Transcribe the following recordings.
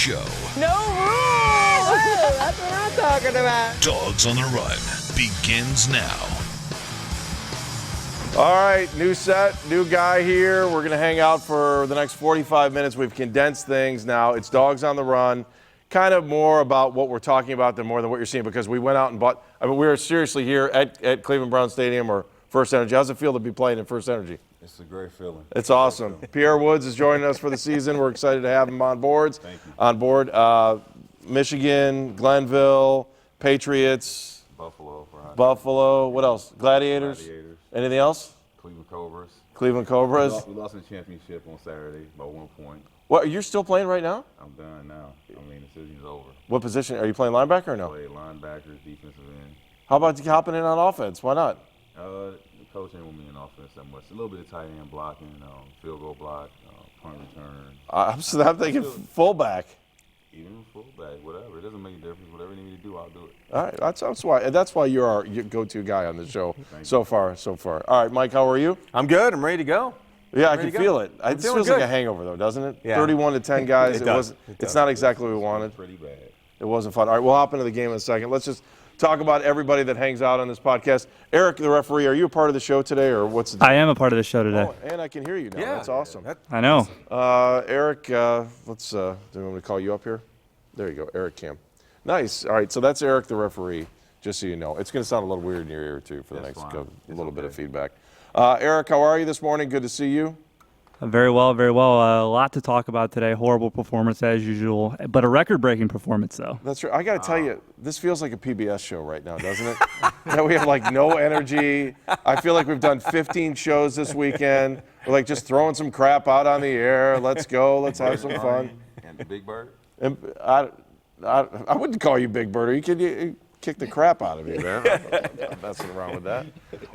show. No rules! That's what I'm talking about. Dogs on the Run begins now. All right, new set, new guy here. We're going to hang out for the next 45 minutes. We've condensed things now. It's Dogs on the Run. Kind of more about what we're talking about than more than what you're seeing, because we went out and bought. I mean, we were seriously here at Cleveland Brown Stadium or First Energy. How's it feel to be playing in First Energy? It's a great feeling. It's awesome. Pierre Woods is joining us for the season. We're excited to have him on board. Thank you. On board. Michigan, Glenville, Patriots, Buffalo. What else? Gladiators. Anything else? Cleveland Cobras. Cleveland Cobras. We lost in the championship on Saturday by 1 point. What? You're still playing right now? I'm done now. I mean, the season's over. What position? Are you playing linebacker or no? Play linebackers, defensive end. How about hopping in on offense? Why not? The coach ain't with me in offense that much. A little bit of tight end blocking, field goal block, punt return. I'm thinking fullback. Even fullback, whatever. It doesn't make a difference. Whatever you need to do, I'll do it. All right, that's why you're our go-to guy on the show so far. All right, Mike, how are you? I'm good. I'm ready to go. Yeah, I can feel it. It feels like good. a hangover, though, doesn't it? Yeah. 31-10 guys. It's not exactly what we wanted. Pretty bad. It wasn't fun. All right, we'll hop into the game in a second. Let's just talk about everybody that hangs out on this podcast. Eric, the referee, are you a part of the show today, or what's the deal? I am a part of the show today. Oh, and I can hear you now. That's awesome. I know. Eric, let's. Do you want me to call you up here? There you go, Eric Kim. Nice. All right, so that's Eric, the referee. Just so you know, it's going to sound a little weird in your ear too for the next little bit of feedback. Eric, how are you this morning? Good to see you. Very well, very well. A lot to talk about today. Horrible performance as usual, but a record-breaking performance, though. That's right. I got to tell you, this feels like a PBS show right now, doesn't it? That we have like no energy. I feel like we've done 15 shows this weekend. We're like just throwing some crap out on the air. Let's go. Let's have some fun. And the Big Bird? And I wouldn't call you Big Bird. You kick the crap out of me, man. I'm messing around with that.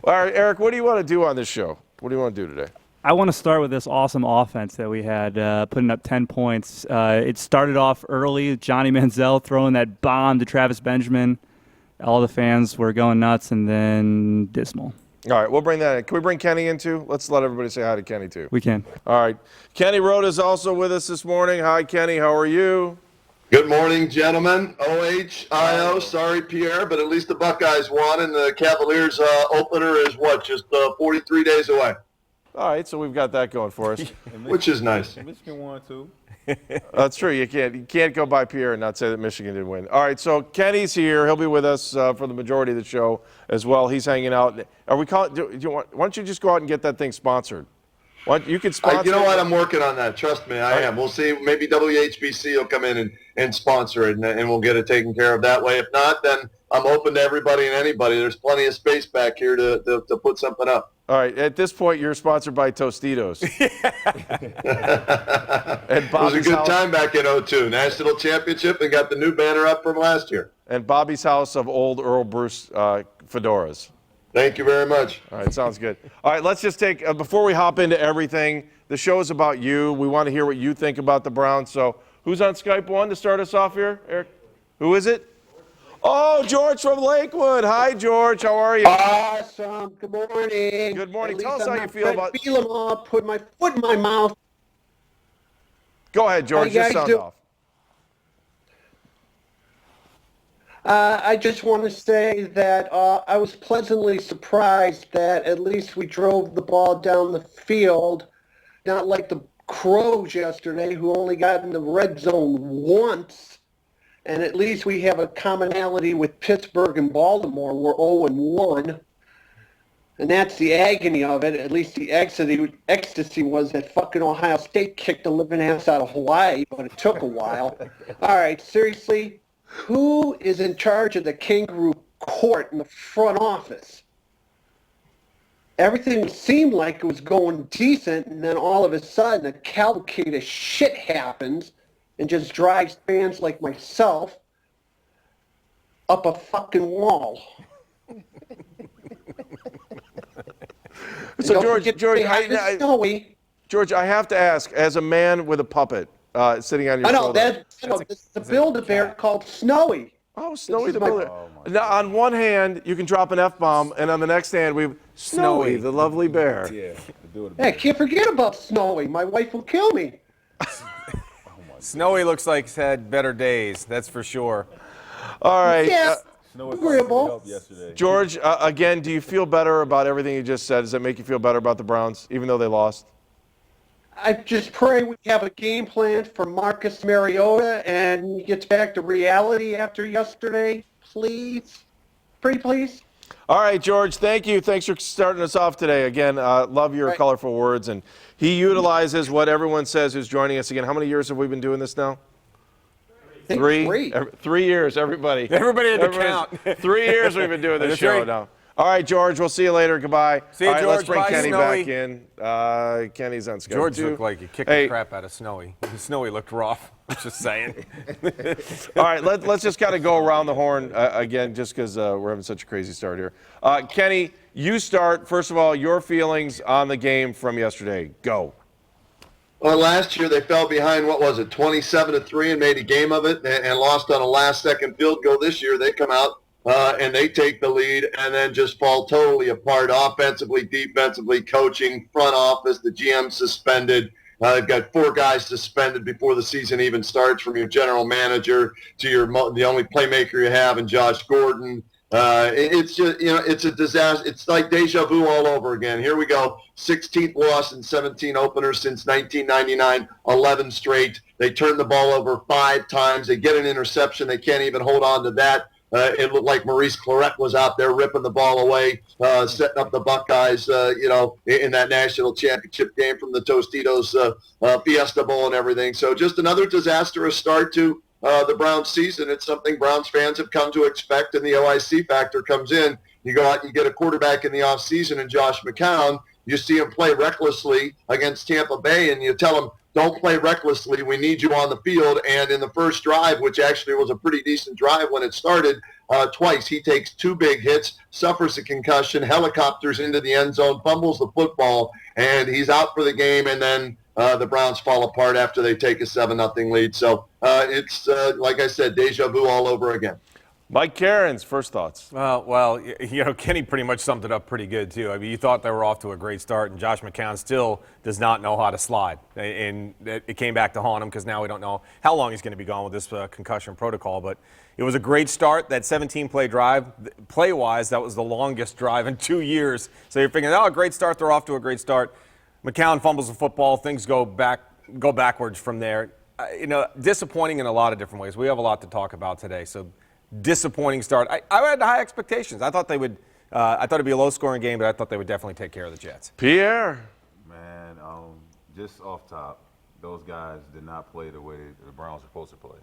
All right, Eric, what do you want to do on this show? What do you want to do today? I want to start with this awesome offense that we had, putting up 10 points. It started off early, Johnny Manziel throwing that bomb to Travis Benjamin. All the fans were going nuts, and then dismal. All right, we'll bring that in. Can we bring Kenny in, too? Let's let everybody say hi to Kenny, too. We can. All right. Kenny Rhoda is also with us this morning. Hi, Kenny. How are you? Good morning, gentlemen. OHIO. Sorry, Pierre, but at least the Buckeyes won, and the Cavaliers opener is just 43 days away. All right, so we've got that going for us. Which is nice. Michigan won, too. That's true. You can't go by Pierre and not say that Michigan did win. All right, so Kenny's here. He'll be with us for the majority of the show as well. He's hanging out. Are we calling? Why don't you just go out and get that thing sponsored? You can sponsor. You know what? I'm working on that. Trust me, I am. We'll see. Maybe WHBC will come in and sponsor it, and we'll get it taken care of that way. If not, then I'm open to everybody and anybody. There's plenty of space back here to put something up. All right. At this point, you're sponsored by Tostitos. It was a good time back in 2002. National championship, and got the new banner up from last year. And Bobby's House of Old Earl Bruce fedoras. Thank you very much. All right, sounds good. All right, let's just take, before we hop into everything, the show is about you. We want to hear what you think about the Browns. So who's on Skype 1 to start us off here, Eric? Who is it? Oh, George from Lakewood. Hi, George. How are you? Awesome. Good morning. Good morning. At Tell least us how you feel about... Put my foot in my mouth. Go ahead, George. Just sound off. I just want to say that I was pleasantly surprised that at least we drove the ball down the field, not like the Crows yesterday who only got in the red zone once. And at least we have a commonality with Pittsburgh and Baltimore. We're 0-1. And that's the agony of it. At least the ecstasy was that fucking Ohio State kicked the living ass out of Hawaii, but it took a while. All right, seriously, who is in charge of the kangaroo court in the front office? Everything seemed like it was going decent, and then all of a sudden a cavalcade of shit happens and just drives fans like myself up a fucking wall. So George, I have to ask, as a man with a puppet sitting on your shoulder. This is a Build-A-Bear called Snowy. Oh, Snowy the Build-A-Bear. Now, on one hand, you can drop an F-bomb, and on the next hand, we have Snowy, the lovely bear. Hey, can't forget about Snowy. My wife will kill me. Snowy looks like he's had better days, that's for sure. All right. Yeah, Snow agreeable. helped yesterday. George, again, do you feel better about everything you just said? Does that make you feel better about the Browns, even though they lost? I just pray we have a game plan for Marcus Mariota and he gets back to reality after yesterday, please. Pretty please. All right, George, thank you. Thanks for starting us off today. Again, love your colorful words. And he utilizes what everyone says who's joining us again. How many years have we been doing this now? Three. 3 years, everybody. Everybody had to count. 3 years we've been doing this That's show right. now. All right, George, we'll see you later. Goodbye. See you, All right, let's George. bring Bye, Kenny Snowy. back in. Kenny's on schedule. George too. looked like he kicked Hey. the crap out of Snowy. Snowy looked rough. Just saying. All right, let's just kind of go around the horn again, just because we're having such a crazy start here. Kenny, you start. First of all, your feelings on the game from yesterday. Go. Well, last year they fell behind, 27-3 and made a game of it and lost on a last-second field goal. This year they come out and they take the lead and then just fall totally apart offensively, defensively, coaching, front office, the GM suspended. They've got 4 guys suspended before the season even starts, from your general manager to the only playmaker you have in Josh Gordon. It's just, it's a disaster. It's like deja vu all over again. Here we go. 16th loss in 17 openers since 1999, 11 straight. They turn the ball over 5 times. They get an interception. They can't even hold on to that. It looked like Maurice Clarett was out there ripping the ball away, setting up the Buckeyes, in that national championship game from the Tostitos Fiesta Bowl and everything. So just another disastrous start to the Browns season. It's something Browns fans have come to expect, and the OIC factor comes in. You go out and you get a quarterback in the offseason in Josh McCown. You see him play recklessly against Tampa Bay, and you tell him, don't play recklessly. We need you on the field. And in the first drive, which actually was a pretty decent drive when it started, twice he takes 2 big hits, suffers a concussion, helicopters into the end zone, fumbles the football, and he's out for the game. And then the Browns fall apart after they take a 7-0 lead. So it's, like I said, deja vu all over again. Mike Cairns, first thoughts. Well, Kenny pretty much summed it up pretty good, too. I mean, you thought they were off to a great start, and Josh McCown still does not know how to slide. And it came back to haunt him because now we don't know how long he's going to be gone with this concussion protocol. But it was a great start. That 17-play drive, play-wise, that was the longest drive in 2 years. So you're thinking, great start. They're off to a great start. McCown fumbles the football. Things go backwards from there. Disappointing in a lot of different ways. We have a lot to talk about today. So disappointing start. I had high expectations. I thought they would. I thought it'd be a low-scoring game, but I thought they would definitely take care of the Jets. Pierre. Man, just off top, those guys did not play the way the Browns are supposed to play.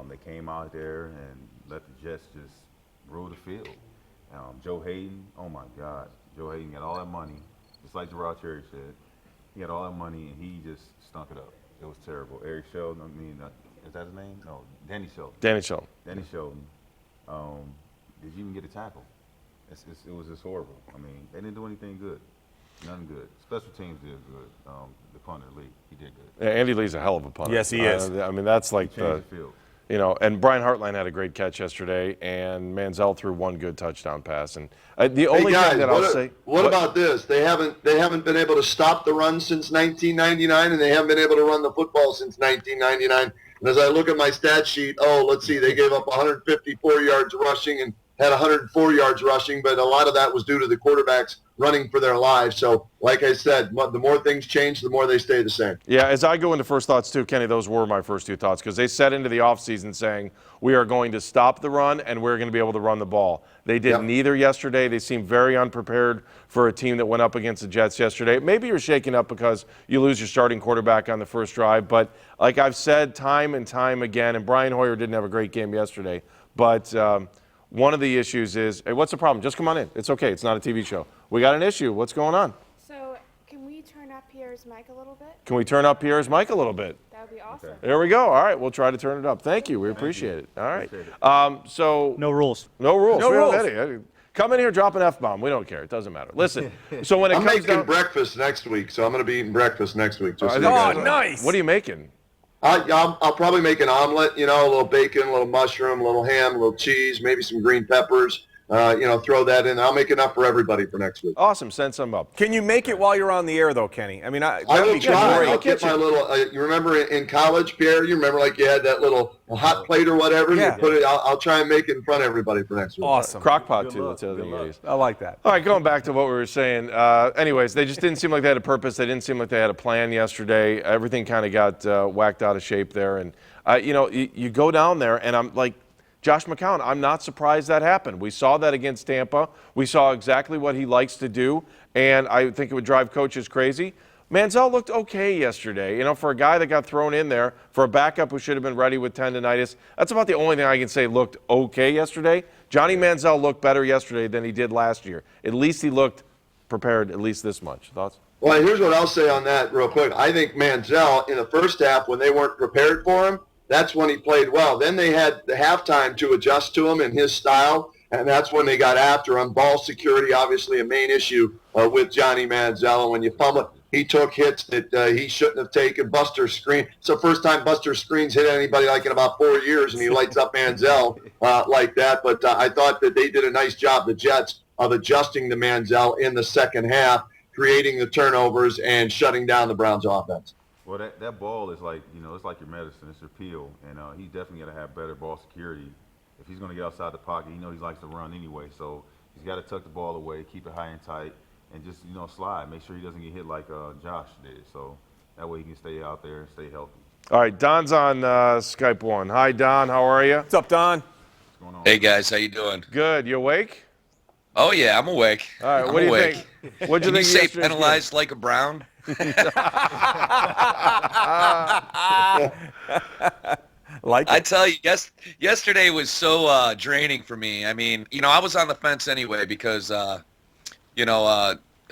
They came out there and let the Jets just rule the field. Joe Hayden, oh my God, Joe Hayden got all that money, just like Gerard Cherry said. He had all that money and he just stunk it up. It was terrible. Eric Sheldon, is that his name? No, Danny Sheldon. Danny Sheldon. Danny Sheldon. Did you even get a tackle? It was just horrible. I mean, they didn't do anything good. None good. Special teams did good. The punter, Lee, he did good. Yeah, Andy Lee's a hell of a punter. Yes, he is. That's like Changed the field. And Brian Hartline had a great catch yesterday, and Manziel threw 1 good touchdown pass. And the only guys, thing that I'll say. What about this? They haven't been able to stop the run since 1999, and they haven't been able to run the football since 1999. And as I look at my stat sheet, let's see, they gave up 154 yards rushing and had 104 yards rushing, but a lot of that was due to the quarterbacks running for their lives. So, like I said, the more things change, the more they stay the same. Yeah, as I go into first thoughts too, Kenny, those were my first 2 thoughts because they set into the offseason saying we are going to stop the run and we're going to be able to run the ball. They did neither yesterday. They seemed very unprepared for a team that went up against the Jets yesterday. Maybe you're shaken up because you lose your starting quarterback on the first drive, but like I've said time and time again, and Brian Hoyer didn't have a great game yesterday, but one of the issues is, hey, what's the problem? Just come on in. It's okay. It's not a TV show. We got an issue. What's going on? So can we turn up Pierre's mic a little bit? Can we turn up Pierre's mic a little bit? That would be awesome. There we go. All right, we'll try to turn it up. Thank you. We appreciate it. All right. So No rules. no rules. No We don't rules. have any. Come in here, drop an F-bomb. We don't care. It doesn't matter. Listen. So when it I'm comes making down, breakfast next week, so I'm going to be eating breakfast next week. Just so you Oh, guys know. nice. What are you making? I'll probably make an omelet, a little bacon, a little mushroom, a little ham, a little cheese, maybe some green peppers, throw that in. I'll make enough for everybody for next week. Awesome. Send some up. Can you make it while you're on the air, though, Kenny? I mean, I will try. great. I'll get my little. You remember in college, Pierre? You remember like you had that little hot plate or whatever. Yeah. You put it. I'll try and make it in front of everybody for next week. Awesome. Crock pot, too. That's the other thing you use. I like that. All right, going back to what we were saying. Anyways, they just didn't seem like they had a purpose. They didn't seem like they had a plan yesterday. Everything kind of got whacked out of shape there. And, you go down there, and I'm like, Josh McCown, I'm not surprised that happened. We saw that against Tampa. We saw exactly what he likes to do, and I think it would drive coaches crazy. Manziel looked okay yesterday. For a guy that got thrown in there, for a backup who should have been ready with tendonitis, that's about the only thing I can say looked okay yesterday. Johnny Manziel looked better yesterday than he did last year. At least he looked prepared at least this much. Thoughts? Well, here's what I'll say on that real quick. I think Manziel, in the first half, when they weren't prepared for him, that's when he played well. Then they had the halftime to adjust to him and his style, and that's when they got after him. Ball security, obviously a main issue with Johnny Manziel. And when you pump it, he took hits that he shouldn't have taken. Buster Screen. It's the first time Buster Screen's hit anybody like in about 4 years, and he lights up Manziel like that. But I thought that they did a nice job, the Jets, of adjusting to Manziel in the second half, creating the turnovers and shutting down the Browns' offense. Well, that ball is like, it's like your medicine. It's your pill. And he's definitely got to have better ball security. If he's going to get outside the pocket, he likes to run anyway. So he's got to tuck the ball away, keep it high and tight, and just, slide. Make sure he doesn't get hit like Josh did. So that way he can stay out there and stay healthy. All right, Don's on Skype 1. Hi, Don. How are you? What's up, Don? What's going on? Hey, guys. How you doing? Good. You awake? Oh, yeah. I'm awake. All right. I'm What do you awake. think? What'd you Can you think? say of yesterday's penalized like a Brown? I tell you, yesterday was so draining for me. I mean, I was on the fence anyway because,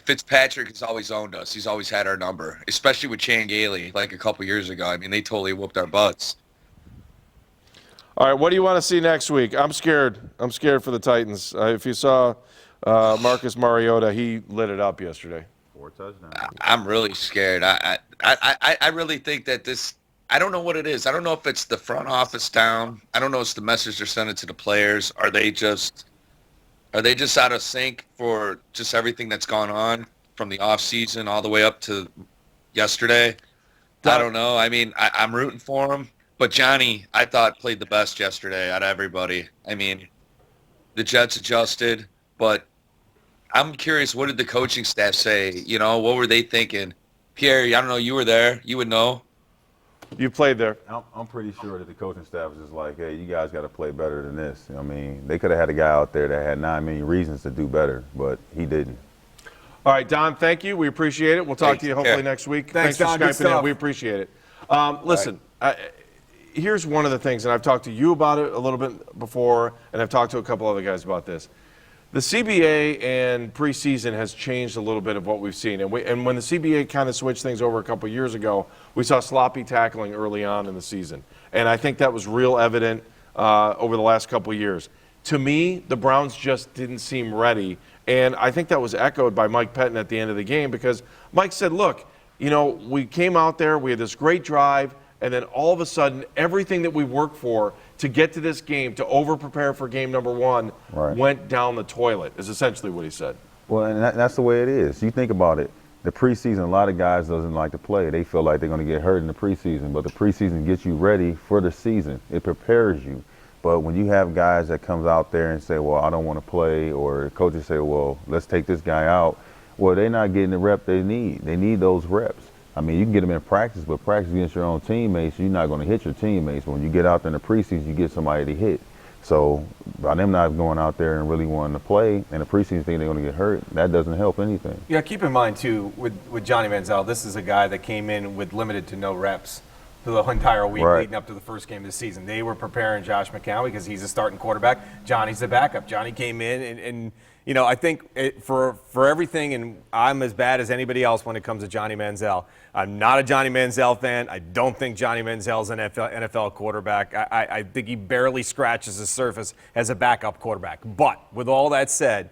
Fitzpatrick has always owned us. He's always had our number, especially with Chan Gailey like a couple years ago. I mean, they totally whooped our butts. All right, what do you want to see next week? I'm scared. I'm scared for the Titans. If you saw Marcus Mariota, he lit it up yesterday. 4 touchdowns. I'm really scared. I really think that this – I don't know what it is. I don't know if it's the front office down. I don't know if it's the message they're sending to the players. Are they just out of sync for just everything that's gone on from the offseason all the way up to yesterday? I don't know. I mean, I'm rooting for them. But Johnny, I thought, played the best yesterday out of everybody. I mean, the Jets adjusted, but I'm curious, what did the coaching staff say? What were they thinking? Pierre, I don't know, you were there. You would know. You played there. I'm pretty sure that the coaching staff was just like, hey, you guys got to play better than this. They could have had a guy out there that had 9 million reasons to do better, but he didn't. All right, Don, thank you. We appreciate it. We'll talk to you hopefully next week. Thanks for Don. Good Skyping in. stuff. We appreciate it. Listen, here's one of the things, and I've talked to you about it a little bit before, and I've talked to a couple other guys about this. The CBA and preseason has changed a little bit of what we've seen. And when the CBA kind of switched things over a couple years ago, we saw sloppy tackling early on in the season. And I think that was real evident over the last couple years. To me, the Browns just didn't seem ready. And I think that was echoed by Mike Pettin at the end of the game because Mike said, look, we came out there, we had this great drive, and then all of a sudden, everything that we worked for to get to this game, to over-prepare for game number 1, went down the toilet, is essentially what he said. Well, and that's the way it is. You think about it. The preseason, a lot of guys doesn't like to play. They feel like they're going to get hurt in the preseason, but the preseason gets you ready for the season. It prepares you. But when you have guys that comes out there and say, well, I don't want to play, or coaches say, well, let's take this guy out, well, they're not getting the rep they need. They need those reps. I mean, you can get them in practice, but practice against your own teammates, you're not going to hit your teammates. When you get out there in the preseason, you get somebody to hit. So by them not going out there and really wanting to play, and the preseason think they're going to get hurt, that doesn't help anything. Yeah, keep in mind, too, with Johnny Manziel, this is a guy that came in with limited to no reps for the entire week leading up to the first game of the season. They were preparing Josh McCown because he's a starting quarterback. Johnny's the backup. Johnny came in and I think for everything, and I'm as bad as anybody else when it comes to Johnny Manziel. I'm not a Johnny Manziel fan. I don't think Johnny Manziel's an NFL quarterback. I think he barely scratches the surface as a backup quarterback. But with all that said,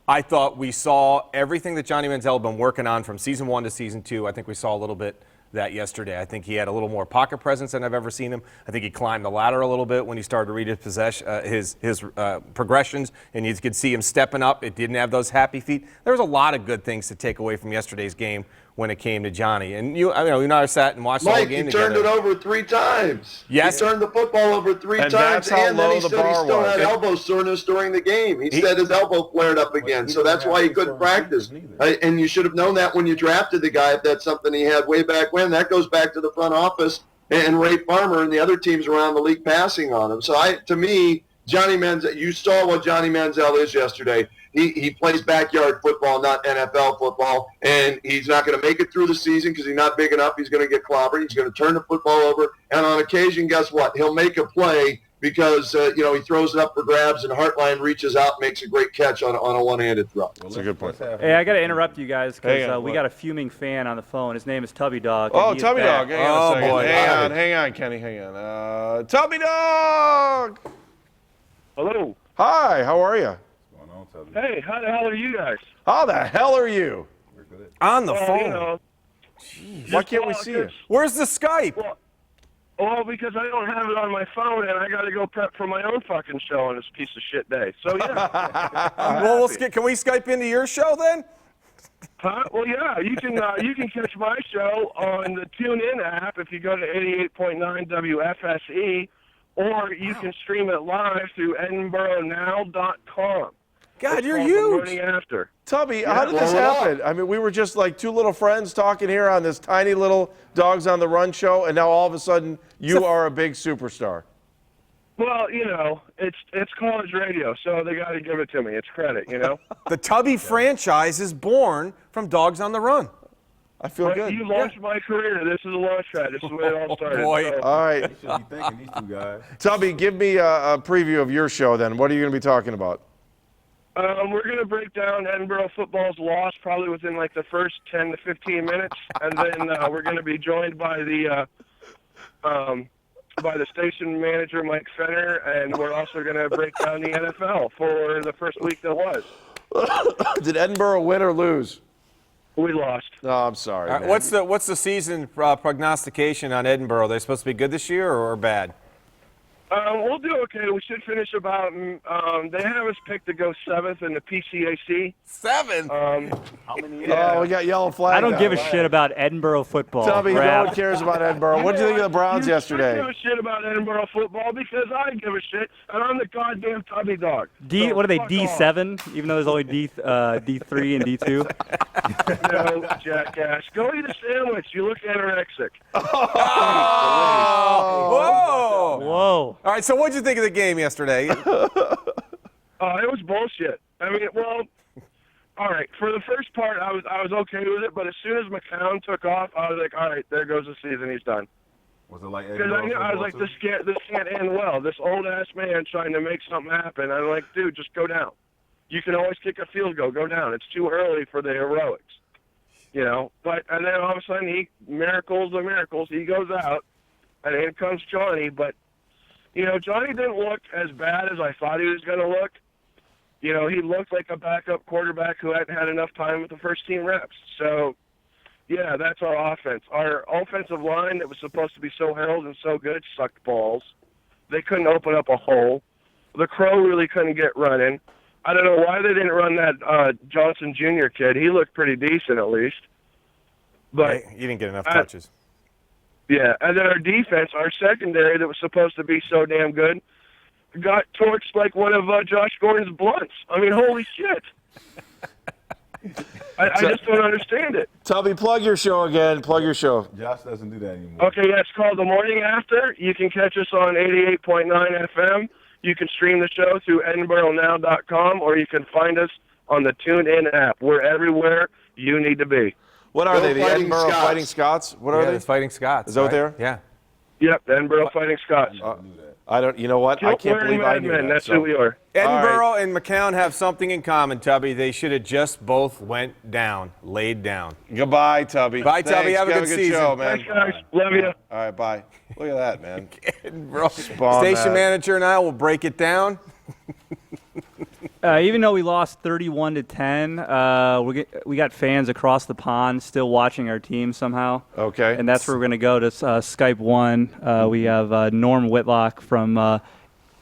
I thought we saw everything that Johnny Manziel had been working on from season 1 to season 2. I think we saw a little bit that yesterday. I think he had a little more pocket presence than I've ever seen him. I think he climbed the ladder a little bit when he started to read his progressions, and you could see him stepping up. It didn't have those happy feet. There was a lot of good things to take away from yesterday's game when it came to Johnny. And you and I sat and watched the whole game together. Mike, he turned it over 3 times. Yes. He turned the football over 3 times, that's how and then low he the said he bar still was. had elbow soreness during the game. He said his elbow flared up again, so that's why he couldn't practice. And you should have known that when you drafted the guy, if that's something he had way back when. That goes back to the front office and Ray Farmer and the other teams around the league passing on him. So to me, Johnny Manziel, you saw what Johnny Manziel is yesterday. He plays backyard football, not NFL football, and he's not going to make it through the season because he's not big enough. He's going to get clobbered. He's going to turn the football over, and on occasion, guess what? He'll make a play because he throws it up for grabs, and Hartline reaches out and makes a great catch on a one-handed throw. That's a good point. Hey, I got to interrupt you guys because we got a fuming fan on the phone. His name is Tubby Dog. Oh, Tubby Dog. Hang on a second. Boy. Hang on, Kenny. Hang on. Tubby Dog! Hello. Hi, how are you? What's going on, Tubby? Hey, how the hell are you guys? How the hell are you? We're good. On the You phone. know, Why can't we see you? Where's the Skype? well, because I don't have it on my phone, and I got to go prep for my own fucking show on this piece of shit day. So yeah. Well, can we Skype into your show then? Huh? Well, yeah. You can catch my show on the TuneIn app if you go to 88.9 WFSE, or you can stream it live through EdinburghNow.com. God, you're The huge. morning after. Tubby, how did this happen? I mean, we were just like 2 little friends talking here on this tiny little Dogs on the Run show, and now all of a sudden you are a big superstar. Well, it's college radio, so they got to give it to me. It's credit, The Tubby franchise is born from Dogs on the Run. I feel good. You launched my career. This is a launch pad. This is the way it all started. Boy. So, All right. Should be thanking these 2 guys. Tubby, give me a preview of your show then. What are you going to be talking about? we're going to break down Edinburgh football's loss probably within like the first 10 to 15 minutes, and then we're going to be joined by the station manager, Mike Fenner, and we're also going to break down the NFL for the first week that was. Did Edinburgh win or lose? We lost. No, I'm sorry. Man. What's the season prognostication on Edinburgh? Are they supposed to be good this year or bad? We'll do okay. We should finish about. They have us picked to go 7th in the PCAC. 7th. How many? Oh, we got yellow flag. I don't give a shit about Edinburgh football. Tubby, no Brad. one cares about Edinburgh. What did you think of the Browns yesterday? I give a shit about Edinburgh football because I give a shit, and I'm the goddamn Tubby Dog. So What are they, fuck D7? Even though there's only D3 and D2? off. No, jackass. Go eat a sandwich. You look anorexic. Whoa! Whoa. All right, so what'd you think of the game yesterday? It was bullshit. I mean, well, all right. For the first part, I was okay with it, but as soon as McCown took off, I was like, all right, there goes the season. He's done. Was it like Because I was like, this can't end well. This old ass man trying to make something happen. I'm like, dude, just go down. You can always kick a field goal. Go down. It's too early for the heroics, you know. And then all of a sudden, miracles of miracles. He goes out, and in comes Johnny. But you know, Johnny didn't look as bad as I thought he was going to look. You know, he looked like a backup quarterback who hadn't had enough time with the first team reps. So, yeah, that's our offense. Our offensive line that was supposed to be so heralded and so good sucked balls. They couldn't open up a hole. The Crow really couldn't get running. I don't know why they didn't run that Johnson Jr. kid. He looked pretty decent at least. But You didn't get enough touches. yeah, and then our defense, our secondary that was supposed to be so damn good, got torched like one of Josh Gordon's blunts. I mean, holy shit. I just don't understand it. Tubby, plug your show again. Plug your show. Josh doesn't do that anymore. Okay, yeah, it's called The Morning After. You can catch us on 88.9 FM. You can stream the show through EdinburghNow.com, or you can find us on the TuneIn app. We're everywhere you need to be. What are Go they? The Fighting Edinburgh Scots. Fighting Scots? What are Yeah, they? it's Fighting Scots. Is that what right? they are? Yeah. Yep, Edinburgh Fighting Scots. I don't. You know what? I can't Wearing believe I Mad knew Men, that. that's so. who we are. Edinburgh and McCown have something in common, Tubby. They should have just both went down, laid down. Goodbye, Tubby. Bye, Tubby. Thanks. Have a good season. show, man. Thanks, guys. Love you. All right, bye. Look at that, man. Edinburgh. Spawn Station that. manager and I will break it down. Even though we lost 31-10, we got fans across the pond still watching our team somehow. Okay. And that's where we're going to go to Skype 1. We have Norm Whitlock from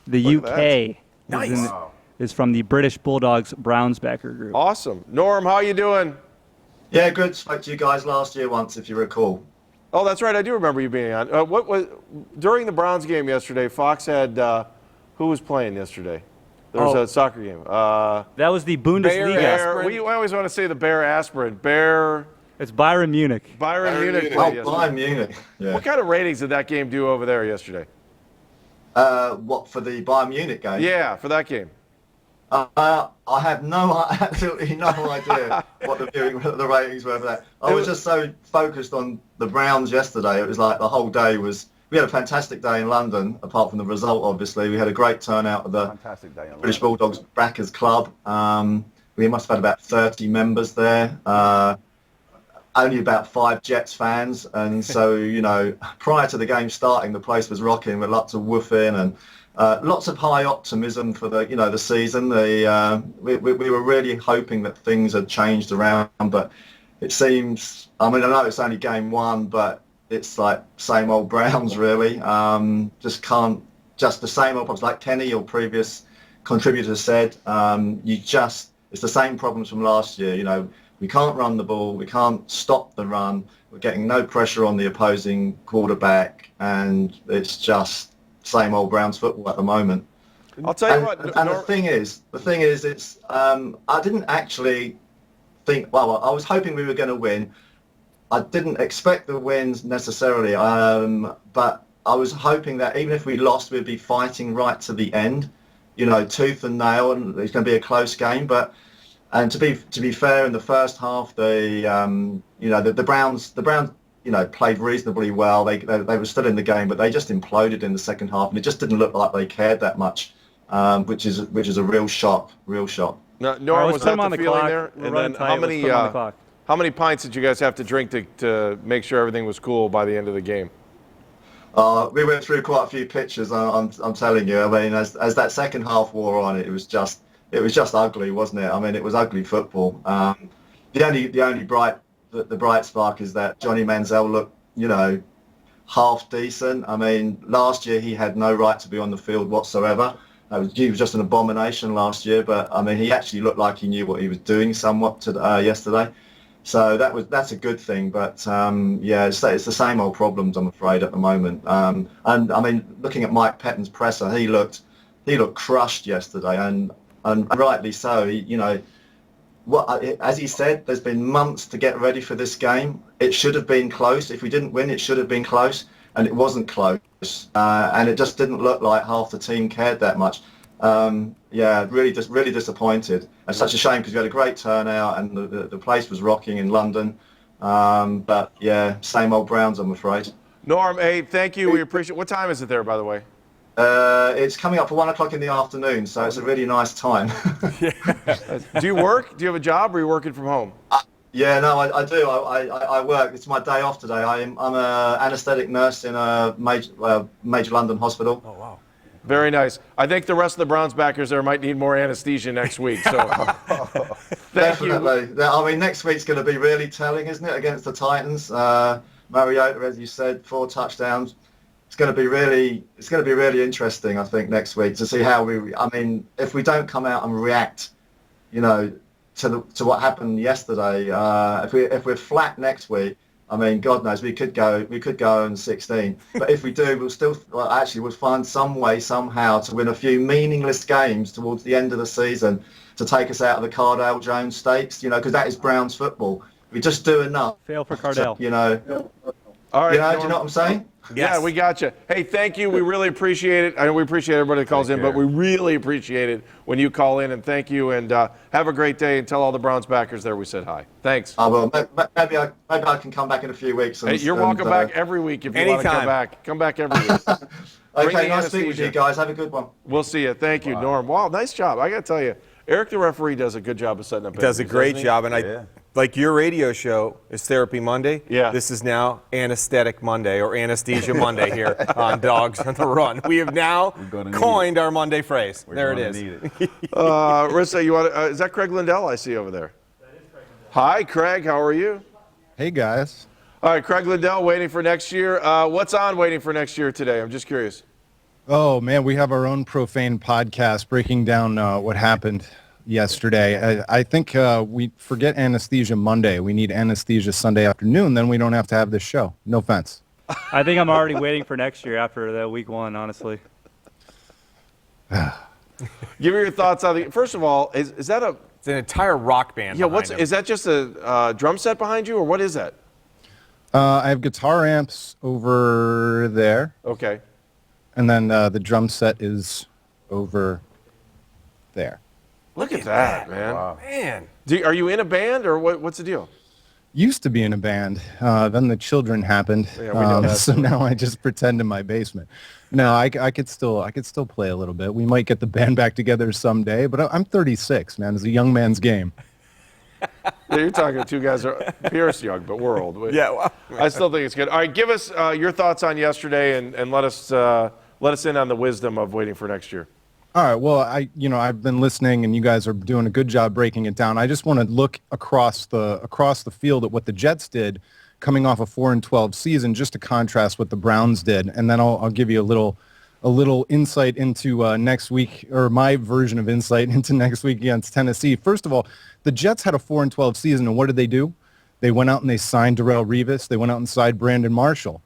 the UK. Nice. Is from the British Bulldogs Brownsbacker group. Awesome. Norm, how you doing? Yeah, good. Spoke to you guys last year once, if you recall. Oh, that's right. I do remember you being on. What was during the Browns game yesterday? Fox had who was playing yesterday? There was a soccer game. That was the Bundesliga. We always want to say the Bear Aspirin. It's Bayern Munich. Bayern Munich. Bayern Munich. Yeah. What kind of ratings did that game do over there yesterday? What, for the Bayern Munich game? Yeah, for that game. I have absolutely no idea what the ratings were for that. I was just so focused on the Browns yesterday. It was like the whole day was. We had a fantastic day in London, apart from the result, obviously. We had a great turnout of the British Bulldogs Backers Club. We must have had about 30 members there. Only about 5 Jets fans. And so, you know, prior to the game starting, the place was rocking with lots of woofing and lots of high optimism for the season. We were really hoping that things had changed around, but it seems, I mean, I know it's only game 1, but it's like same old Browns, really. Just the same old problems. Like Kenny, your previous contributor, said, it's the same problems from last year. You know, we can't run the ball, we can't stop the run, we're getting no pressure on the opposing quarterback, and it's just same old Browns football at the moment. I'll tell you what. And the thing is, it's I didn't actually think. Well, I was hoping we were going to win. I didn't expect the wins necessarily, but I was hoping that even if we lost, we'd be fighting right to the end, you know, tooth and nail, and it's going to be a close game. And to be fair, in the first half, the Browns, you know, played reasonably well. They were still in the game, but they just imploded in the second half, and it just didn't look like they cared that much, which is a real shock. No, Norm, was that the feeling there? And then how many pints did you guys have to drink to make sure everything was cool by the end of the game? We went through quite a few pictures. I'm telling you. I mean, as that second half wore on, it was just ugly, wasn't it? I mean, it was ugly football. The only bright spark is that Johnny Manziel looked, you know, half decent. I mean, last year he had no right to be on the field whatsoever. He was just an abomination last year, but I mean, he actually looked like he knew what he was doing somewhat yesterday. So that's a good thing, but yeah, it's the same old problems, I'm afraid, at the moment. And I mean, looking at Mike Pettin's presser, he looked crushed yesterday, and rightly so. You know, as he said, there's been months to get ready for this game. It should have been close. If we didn't win, it should have been close, and it wasn't close. And it just didn't look like half the team cared that much. Yeah, really disappointed. It's such a shame because we had a great turnout and the place was rocking in London. But yeah, same old Browns, I'm afraid. Norm, hey, thank you. We appreciate. What time is it there, by the way? It's coming up for 1 o'clock in the afternoon, so it's a really nice time. Do you work? Do you have a job, or are you working from home? Yeah, no, I do. I work. It's my day off today. I'm an anaesthetic nurse in a major London hospital. Oh, wow. Very nice. I think the rest of the Browns backers there might need more anesthesia next week. So, definitely. I mean, next week's going to be really telling, isn't it, against the Titans? Mariota, as you said, 4 touchdowns. It's going to be really interesting, I think, next week to see how I mean, if we don't come out and react, you know, to what happened yesterday. If we're flat next week, I mean, God knows we could go 0-16. But if we do, we'll find some way somehow to win a few meaningless games towards the end of the season to take us out of the Cardale Jones stakes. You know, because that is Browns football. We just do enough. Fail for Cardale. You know. All right. Do you know what I'm saying? Yes. Yeah, we got you. Hey, thank you. We really appreciate it. I know we appreciate everybody that calls in, but we really appreciate it when you call in, and thank you, and have a great day, and tell all the Browns backers there we said hi. Thanks. I will. Maybe I can come back in a few weeks. Hey, you're welcome back every week if you want to come back. Come back every week. Okay, nice speaking with you guys. Have a good one. We'll see you. Thank you, Norm. Wow, nice job. I got to tell you, Eric, the referee, does a good job of setting up. Does a great job, and like your radio show is Therapy Monday. Yeah. This is now Anesthetic Monday or Anesthesia Monday here on Dogs on the Run. We have now coined our Monday phrase. There it is. Rissa, you want? Is that Craig Lindell I see over there? That is Craig Lindell. Hi, Craig. How are you? Hey, guys. All right, Craig Lindell waiting for next year. What's on waiting for next year today? I'm just curious. Oh, man, we have our own profane podcast breaking down what happened yesterday. I think we forget Anesthesia Monday. We need Anesthesia Sunday afternoon. Then we don't have to have this show. No offense. I think I'm already waiting for next year after that week 1, honestly. Give me your thoughts on the. First of all, is that a? It's an entire rock band. Yeah, is that just a drum set behind you, or what is that? I have guitar amps over there. Okay. And then the drum set is over there. Look at that, man. Wow. Man. Are you in a band, or what's the deal? Used to be in a band. Then the children happened. Yeah, we know that. So now I just pretend in my basement. No, I could still play a little bit. We might get the band back together someday, but I'm 36, man. It's a young man's game. Yeah, you're talking to two guys who are Pierce young, but we're old. Yeah, well, I still think it's good. All right, give us your thoughts on yesterday, and let us in on the wisdom of waiting for next year. All right. Well, I've been listening, and you guys are doing a good job breaking it down. I just want to look across the field at what the Jets did, coming off a 4-12 season, just to contrast what the Browns did, and then I'll give you a little insight into next week, or my version of insight into next week against Tennessee. First of all, the Jets had a 4-12 season, and what did they do? They went out and they signed Darrelle Revis. They went out and signed Brandon Marshall.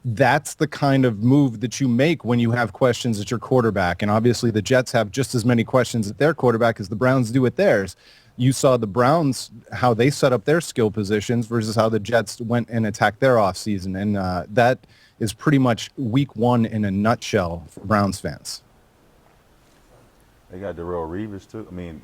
That's the kind of move that you make when you have questions at your quarterback. And obviously the Jets have just as many questions at their quarterback as the Browns do at theirs. You saw the Browns, how they set up their skill positions versus how the Jets went and attacked their offseason. And that is pretty much week 1 in a nutshell for Browns fans. They got Darrelle Revis too. I mean,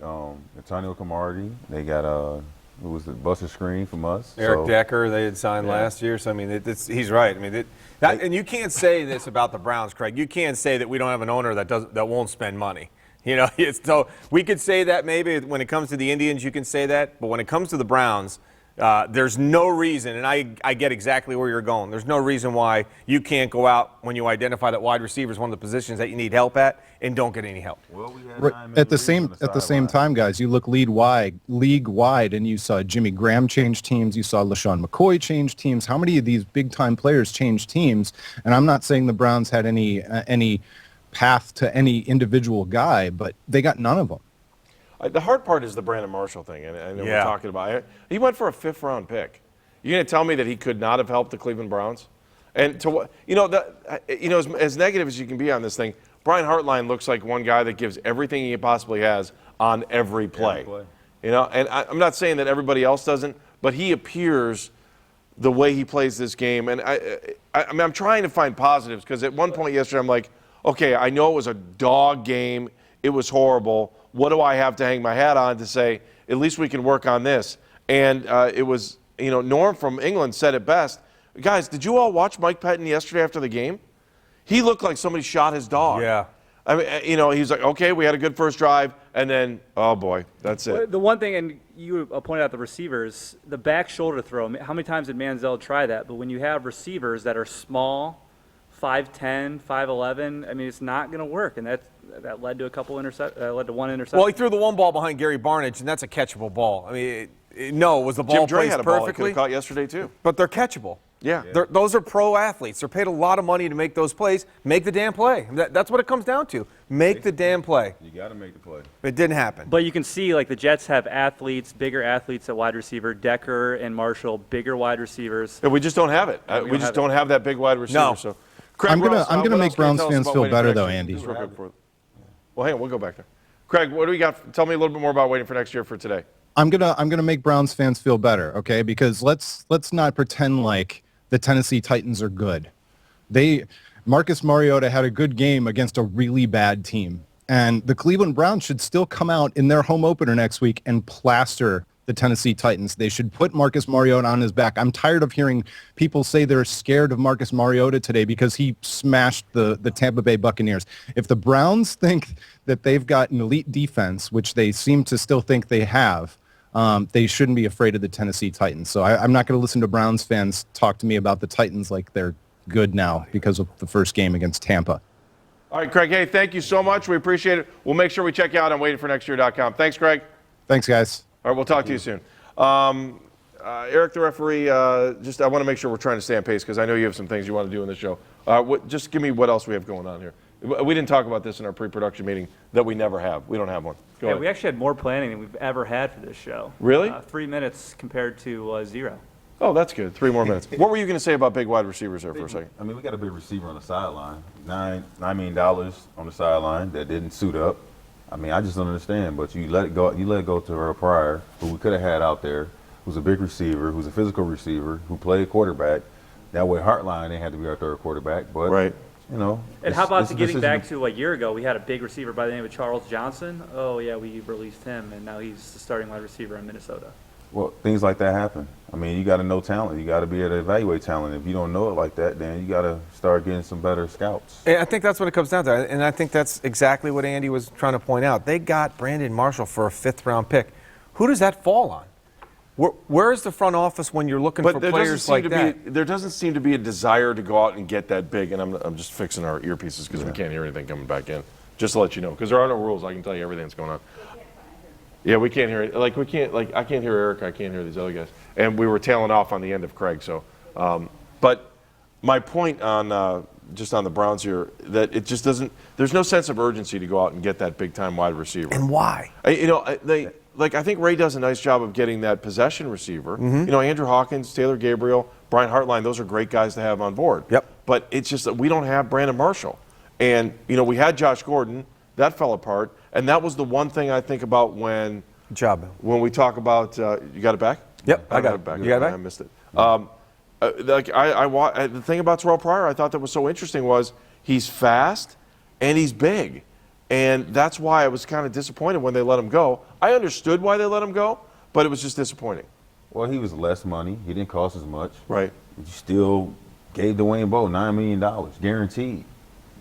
Antonio Cromartie. They got who was the Buster Screen from us? Eric Decker, they had signed last year. So, I mean, he's right. I mean, and you can't say this about the Browns, Craig. You can't say that we don't have an owner that won't spend money. You know, so we could say that maybe when it comes to the Indians, you can say that. But when it comes to the Browns, there's no reason, and I get exactly where you're going. There's no reason why you can't go out when you identify that wide receiver is one of the positions that you need help at and don't get any help. Well, at the same time, guys, you look league wide, and you saw Jimmy Graham change teams. You saw LaShawn McCoy change teams. How many of these big-time players change teams? And I'm not saying the Browns had any path to any individual guy, but they got none of them. The hard part is the Brandon Marshall thing, and we're talking about it. He went for a 5th-round pick. You're going to tell me that he could not have helped the Cleveland Browns? And as negative as you can be on this thing, Brian Hartline looks like one guy that gives everything he possibly has on every play. You know, and I'm not saying that everybody else doesn't, but he appears the way he plays this game. And I mean, I'm trying to find positives because at one point yesterday, I'm like, okay, I know it was a dog game. It was horrible. What do I have to hang my hat on to say, at least we can work on this? And it was, Norm from England said it best. Guys, did you all watch Mike Pettin yesterday after the game? He looked like somebody shot his dog. Yeah. I mean, he's like, okay, we had a good first drive, and then, oh boy, that's it. The one thing, and you pointed out the receivers, the back shoulder throw, how many times did Manziel try that? But when you have receivers that are small, 5'10", 5'11", I mean, it's not going to work, and that led to one interception. Well, he threw the one ball behind Gary Barnidge, and that's a catchable ball. I mean, was the ball Jim Dre placed had a ball he could perfectly? have caught yesterday too. But they're catchable. Yeah. Those are pro athletes. They're paid a lot of money to make those plays. Make the damn play. That's what it comes down to. Make the damn play. You got to make the play. It didn't happen. But you can see, like, the Jets have bigger athletes at wide receiver. Decker and Marshall, bigger wide receivers. And we just don't have it. We just don't have that big wide receiver. No. So. I'm gonna make Browns fans feel better, though, Andy. Well, hang on, we'll go back there. Craig, what do we got? Tell me a little bit more about waiting for next year for today. I'm gonna make Browns fans feel better, okay? Because let's not pretend like the Tennessee Titans are good. Marcus Mariota had a good game against a really bad team, and the Cleveland Browns should still come out in their home opener next week and plaster the Tennessee Titans. They should put Marcus Mariota on his back. I'm tired of hearing people say they're scared of Marcus Mariota today because he smashed the Tampa Bay Buccaneers. If the Browns think that they've got an elite defense, which they seem to still think they have, they shouldn't be afraid of the Tennessee Titans. So I'm not going to listen to Browns fans talk to me about the Titans like they're good now because of the first game against Tampa. All right, Craig. Hey, thank you so much. We appreciate it. We'll make sure we check you out on waitingfornextyear.com. Thanks, Craig. Thanks, guys. All right, we'll talk to you soon. Eric, the referee, I want to make sure we're trying to stay on pace because I know you have some things you want to do in the show. Just give me what else we have going on here. We didn't talk about this in our pre-production meeting that we never have. We don't have one. Go ahead. We actually had more planning than we've ever had for this show. Really? 3 minutes compared to 0. Oh, that's good. 3 more minutes. What were you going to say about big wide receivers there for a second? I mean, we got a big receiver on the sideline. $9 million on the sideline that didn't suit up. I mean, I just don't understand. But you let it go. You let it go to Earl Pryor, who we could have had out there, who's a big receiver, who's a physical receiver, who played quarterback. That way, Hartline they had to be our third quarterback. But right. You know. And how about getting back to a year ago? We had a big receiver by the name of Charles Johnson. Oh yeah, we released him, and now he's the starting wide receiver in Minnesota. Well, things like that happen. I mean, you got to know talent. You got to be able to evaluate talent. If you don't know it like that, then you got to start getting some better scouts. And I think that's what it comes down to, and I think that's exactly what Andy was trying to point out. They got Brandon Marshall for a 5th-round pick. Who does that fall on? Where is the front office when you're looking for players like that? There doesn't seem to be a desire to go out and get that big, and I'm just fixing our earpieces because we can't hear anything coming back in. Just to let you know, because there are no rules. I can tell you everything that's going on. Yeah, we can't hear it. I can't hear Eric. I can't hear these other guys. And we were tailing off on the end of Craig. So, but my point on just on the Browns here, that it just doesn't. There's no sense of urgency to go out and get that big time wide receiver. And why? I think Ray does a nice job of getting that possession receiver. Mm-hmm. Andrew Hawkins, Taylor Gabriel, Brian Hartline, those are great guys to have on board. Yep. But it's just that we don't have Brandon Marshall. And, we had Josh Gordon. That fell apart. And that was the one thing I think about when we talk about you got it back? Yep, I got it back. You got it back? I missed it. The thing about Terrell Pryor I thought that was so interesting was he's fast and he's big. And that's why I was kind of disappointed when they let him go. I understood why they let him go, but it was just disappointing. Well, he was less money. He didn't cost as much. Right. But you still gave Dwayne Bowe $9 million guaranteed.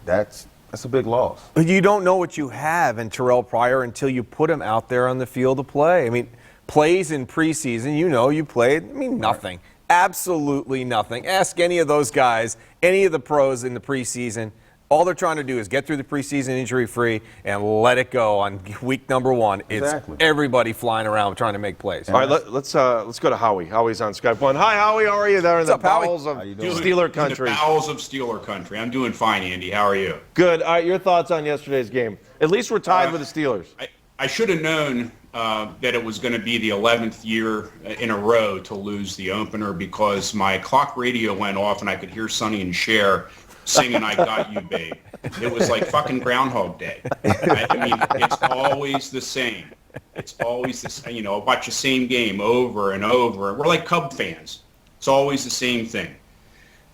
That's a big loss. You don't know what you have in Terrell Pryor until you put him out there on the field to play. I mean, plays in preseason, you played. I mean, nothing. Absolutely nothing. Ask any of those guys, any of the pros in the preseason. All they're trying to do is get through the preseason injury-free and let it go on week number 1. Exactly. It's everybody flying around trying to make plays. All right, let's go to Howie. Howie's on Skype 1. Hi, Howie. How are you there in the bowels of Steeler country? In the bowels of Steeler country. I'm doing fine, Andy. How are you? Good. All right, your thoughts on yesterday's game? At least we're tied with the Steelers. I should have known that it was going to be the 11th year in a row to lose the opener because my clock radio went off and I could hear Sonny and Cher singing I Got You, Babe. It was like fucking Groundhog Day. I mean, it's always the same. It's always the same. Watch the same game over and over. We're like Cub fans. It's always the same thing.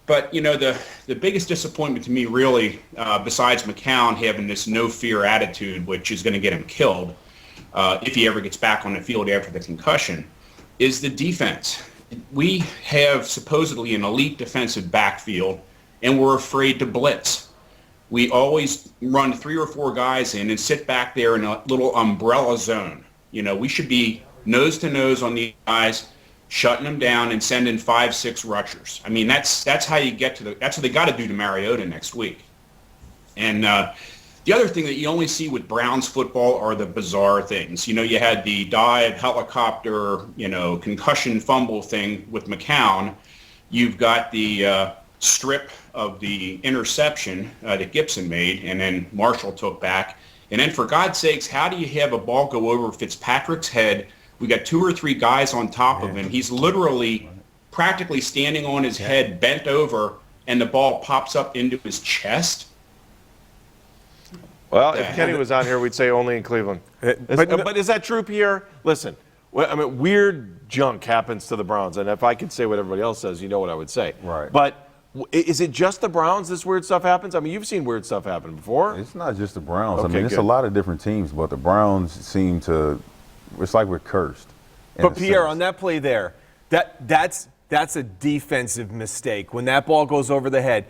But, the biggest disappointment to me really, besides McCown having this no-fear attitude, which is going to get him killed if he ever gets back on the field after the concussion, is the defense. We have supposedly an elite defensive backfield, and we're afraid to blitz. We always run 3 or 4 guys in and sit back there in a little umbrella zone. We should be nose to nose on these guys, shutting them down and sending 5, 6 rushers. I mean, that's how you get to that's what they got to do to Mariota next week. And the other thing that you only see with Browns football are the bizarre things. You had the dive, helicopter, concussion fumble thing with McCown. You've got the strip of the interception that Gibson made, and then Marshall took back. And then, for God's sakes, how do you have a ball go over Fitzpatrick's head? We got 2 or 3 guys on top of him. He's literally practically standing on his head, bent over, and the ball pops up into his chest. Well, if Kenny was on here, we'd say only in Cleveland. But is that true, Pierre? Listen, weird junk happens to the Browns, and if I could say what everybody else says, you know what I would say. Right. But is it just the Browns this weird stuff happens? I mean, you've seen weird stuff happen before. It's not just the Browns. Okay, it's a lot of different teams, but the Browns seem to – it's like we're cursed. But, Pierre, on that play there, that's a defensive mistake. When that ball goes over the head,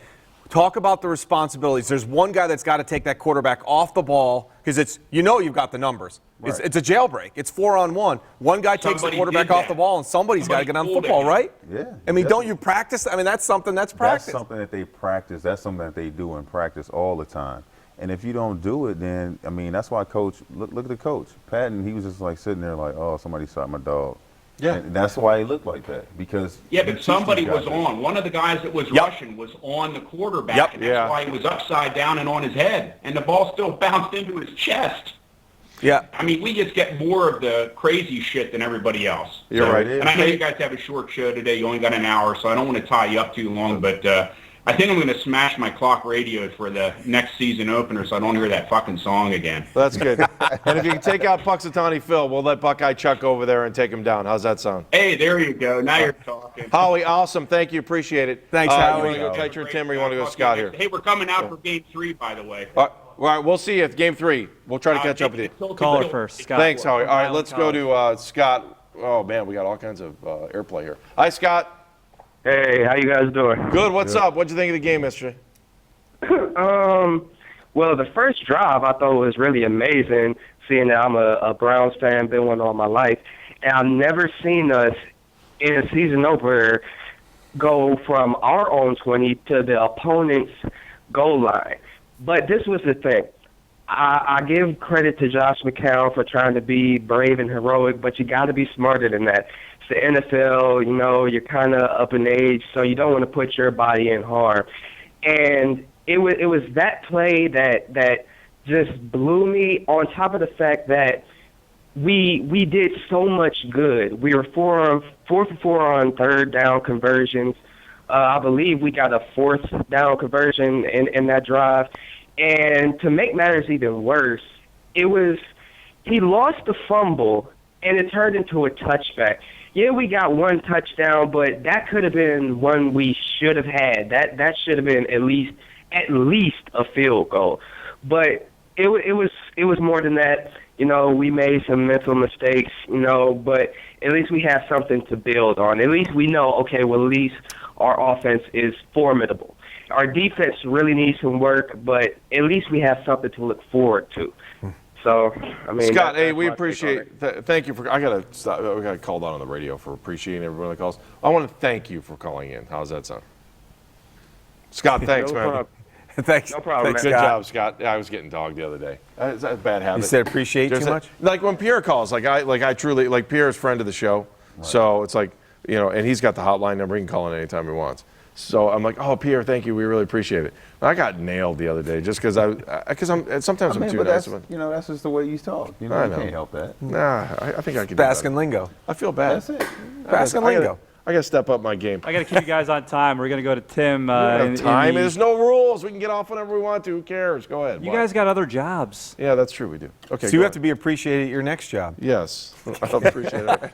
Talk about the responsibilities. There's one guy that's got to take that quarterback off the ball because it's you've got the numbers. Right. It's a jailbreak. It's 4-on-1. One guy takes the quarterback off the ball, and somebody's got to get on football, right? Yeah. I mean, don't you practice? I mean, that's something that's practice. That's something that they practice. That's something that they do in practice all the time. And if you don't do it, then, I mean, that's why coach, look at the coach. Patton, he was just like sitting there like, oh, somebody shot my dog. Yeah. And that's why he looked like that, because. Yeah, but somebody was on. One of the guys that was rushing was on the quarterback, and that's why he was upside down and on his head. And the ball still bounced into his chest. Yeah. I mean, we just get more of the crazy shit than everybody else. You're right. And I know you guys have a short show today. You only got an hour, so I don't want to tie you up too long. But I think I'm going to smash my clock radio for the next season opener so I don't hear that fucking song again. That's good. And if you can take out Puxatawny Phil, we'll let Buckeye Chuck over there and take him down. How's that sound? Hey, there you go. Now you're talking. Howie, awesome. Thank you. Appreciate it. Thanks, Howie. You want to go Kite Tim or you want to go Scott here? Hey, we're coming out for Game 3, by the way. All right, we'll see you at Game 3. We'll try to catch up with you. Caller first, Scott. Thanks, Howie. All right, let's go to Scott. Oh, man, we got all kinds of airplay here. Hi, Scott. Hey, how you guys doing? Good. What's up? What'd you think of the game yesterday? Well, the first drive I thought was really amazing, seeing that I'm a Browns fan, been one all my life, and I've never seen us in a season opener go from our own 20 to the opponent's goal line. But this was the thing. I give credit to Josh McCown for trying to be brave and heroic, but you got to be smarter than that. It's the NFL, you're kind of up in age, so you don't want to put your body in harm. And it was that play that just blew me, on top of the fact that we did so much good. We were 4 for 4 on third down conversions. I believe we got a fourth down conversion in that drive. And to make matters even worse, he lost the fumble, and it turned into a touchback. Yeah, we got one touchdown, but that could have been one we should have had. That should have been at least a field goal. But it was more than that. We made some mental mistakes, but at least we have something to build on. At least we know, okay, well, at least our offense is formidable. Our defense really needs some work, but at least we have something to look forward to. So, I mean, Scott, hey, we appreciate. Thank you for. I gotta stop. We got called out on the radio for appreciating everyone that calls. I want to thank you for calling in. How's that sound? Scott, thanks, man. Thanks. No problem, Good job, Scott. Yeah, I was getting dogged the other day. Is that a bad habit? You said appreciate too much? Like when Pierre calls, I truly Pierre's friend of the show, right. So it's like, and he's got the hotline number. He can call in anytime he wants. So I'm like, oh, Pierre, thank you. We really appreciate it. I got nailed the other day just because I'm too nice. That's just the way you talk. You can't help that. Nah, I think I can. Baskin lingo. I feel bad. That's it. Baskin lingo. I got to step up my game. I got to keep you guys on time. We're going to go to Tim. Time. There's no rules. We can get off whenever we want to. Who cares? Go ahead. You guys got other jobs. Yeah, that's true. We do. Okay. So you have to be appreciated at your next job. Yes. I appreciate it.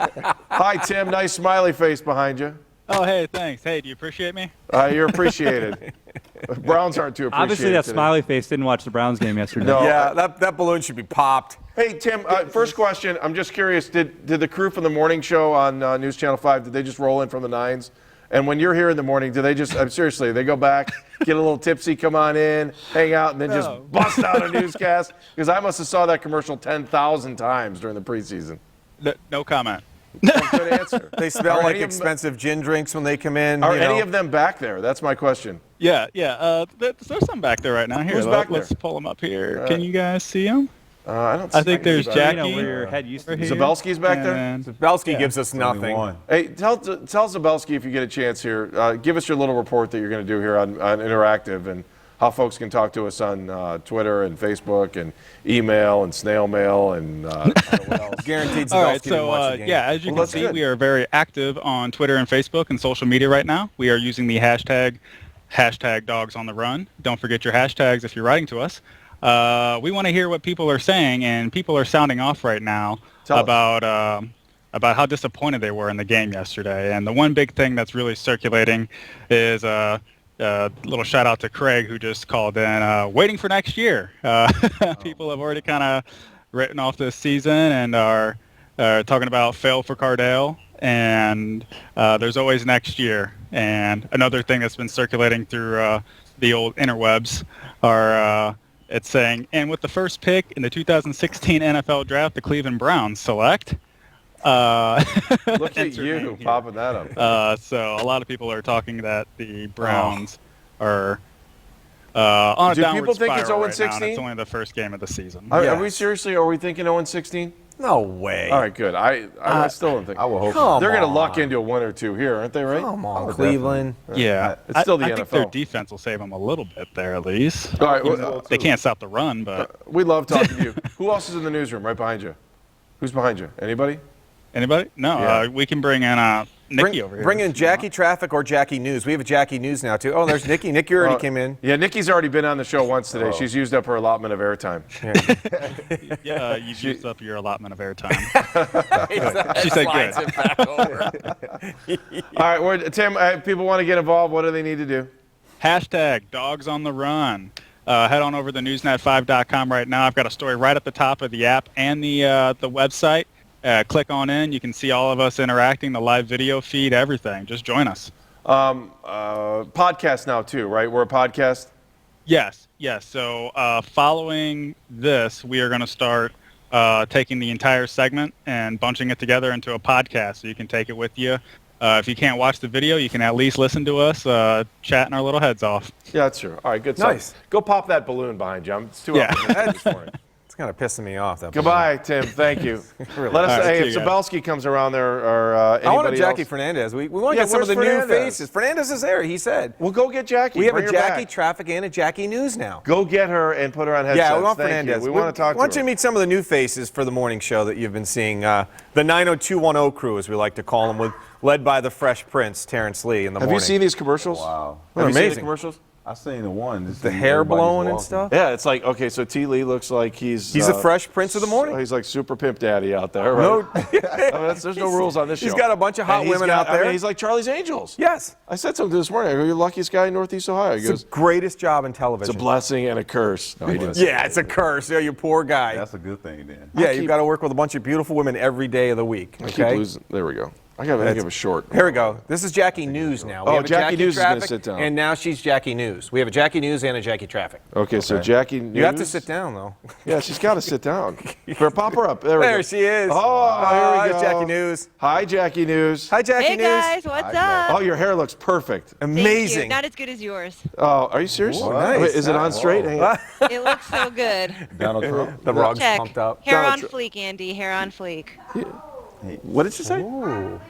Hi, Tim. Nice smiley face behind you. Oh, hey, thanks. Hey, do you appreciate me? You're appreciated. Browns aren't too appreciated. Obviously, that smiley face didn't watch the Browns game yesterday. No. Yeah, that balloon should be popped. Hey, Tim, first question. I'm just curious, did the crew from the morning show on News Channel 5, did they just roll in from the 9s? And when you're here in the morning, do they just, seriously, they go back, get a little tipsy, come on in, hang out, and then just bust out a newscast? Because I must have saw that commercial 10,000 times during the preseason. No comment. Good answer. They smell like expensive gin drinks when they come in. Are any of them back there? That's my question. Yeah. There's some back there right now. Here, Who's back let's there? pull them up here. Can you guys see them? I don't. I think there's Jackie. Where your head used to be. Zabelski's back there. Zabelski gives us nothing. Hey, tell Zabelski if you get a chance here. Give us your little report that you're going to do here on Interactive and how folks can talk to us on Twitter and Facebook and email and snail mail and what else. Guaranteed. All right, so as you can see, we are very active on Twitter and Facebook and social media right now. We are using the hashtag Dogs on the Run. Don't forget your hashtags if you're writing to us. We want to hear what people are saying, and people are sounding off right now about how disappointed they were in the game yesterday. And the one big thing that's really circulating is little shout out to Craig, who just called in, waiting for next year. People have already kind of written off this season and are talking about fail for Cardale, and there's always next year. And another thing that's been circulating through the old interwebs are. It's saying, and with the first pick in the 2016 NFL Draft, the Cleveland Browns select. Look at you popping that up. So a lot of people are talking that the Browns are on a Do downward people think it's spiral 0-16? right now, and it's only the first game of the season. Are we seriously? Are we thinking 0-16? No way. All right, good. I still don't think. I would hope Come they're going to on. luck into a 1 or 2 here, aren't they? Right? Come on, Oh, Cleveland. Yeah, It's still the I NFL. think their defense will save them a little bit there at least. All right, well, They can't stop the run, but we love talking to you. Who else is in the newsroom right behind you? Who's behind you? Anybody? anybody? No, Yeah. we can bring in Nikki over here. Bring in Jackie Traffic or Jackie News. We have a Jackie News now, too. Oh, there's Nikki. Nikki already came in. Yeah, Nikki's already been on the show once today. She's used up her allotment of airtime. Yeah, you've used up your allotment of airtime. She said good. All right, Tim, people want to get involved. What do they need to do? Hashtag Dogs on the Run. Head on over to newsnet5.com right now. I've got a story right at the top of the app and the website. Click on in. You can see all of us interacting, the live video feed, everything. Just join us. Podcast now, too, right? We're a podcast? Yes. So following this, we are going to start taking the entire segment and bunching it together into a podcast so you can take it with you. If you can't watch the video, you can at least listen to us chatting our little heads off. Yeah, that's true. All right, good Nice. stuff. Go pop that balloon behind you. It's too optimistic this morning. It's kind of pissing me off. That Goodbye, Tim. Thank you. Let us Right, hey, if Zabelski comes around there or anybody I want a Jackie else. Fernandez. We want to get some of the new faces. Fernandez is there, he said. Well, go get Jackie. We have Bring a her Jackie back. Traffic and a Jackie News now. Go get her and put her on headsets. Yeah, we want Thank Fernandez. You. We want to talk to her. I want you to meet some of the new faces for the morning show that you've been seeing. The 90210 crew, as we like to call them, led by the Fresh Prince, Terrence Lee, in the morning. Have you seen these commercials? Wow. Have you seen the amazing. commercials? I seen the one. The hair blowing and stuff? Yeah, it's like, okay, so T. Lee looks like he's the Fresh Prince of the morning. He's like super pimp daddy out there, right? There's no rules on this show. He's got a bunch of hot And he's women got- out there. I mean, he's like Charlie's Angels. Yes. I said something this morning. I go, you're the luckiest guy in Northeast Ohio. He It's goes, the greatest job in it's television. a blessing and a curse. No, he didn't say Yeah, it's a curse. Yeah, you poor guy. That's a good thing then. Yeah, you've got to work with a bunch of beautiful women every day of the week. I keep Okay? losing. There we go. I got to give a short. Here we go. This is Jackie News now. We Oh, have a Jackie News is gonna Traffic, sit down. And now she's Jackie News. We have a Jackie News and a Jackie Traffic. Okay, so Jackie News. You have to sit down, though. Yeah, she's got to sit down. Pop her up. There we go. There she is. Oh, here we go. Jackie News. Hi, Jackie News. Hi, Jackie Hey News. guys, what's up? Oh, your hair looks perfect. Thank you. Amazing. Not as good as yours. Oh, are you serious? Whoa, nice. Wait, is it on straight? Hang on. It looks so good. Donald Trump. The rug's Check. pumped up. Hair on fleek, Andy. Hair on fleek. What did you say? Ooh.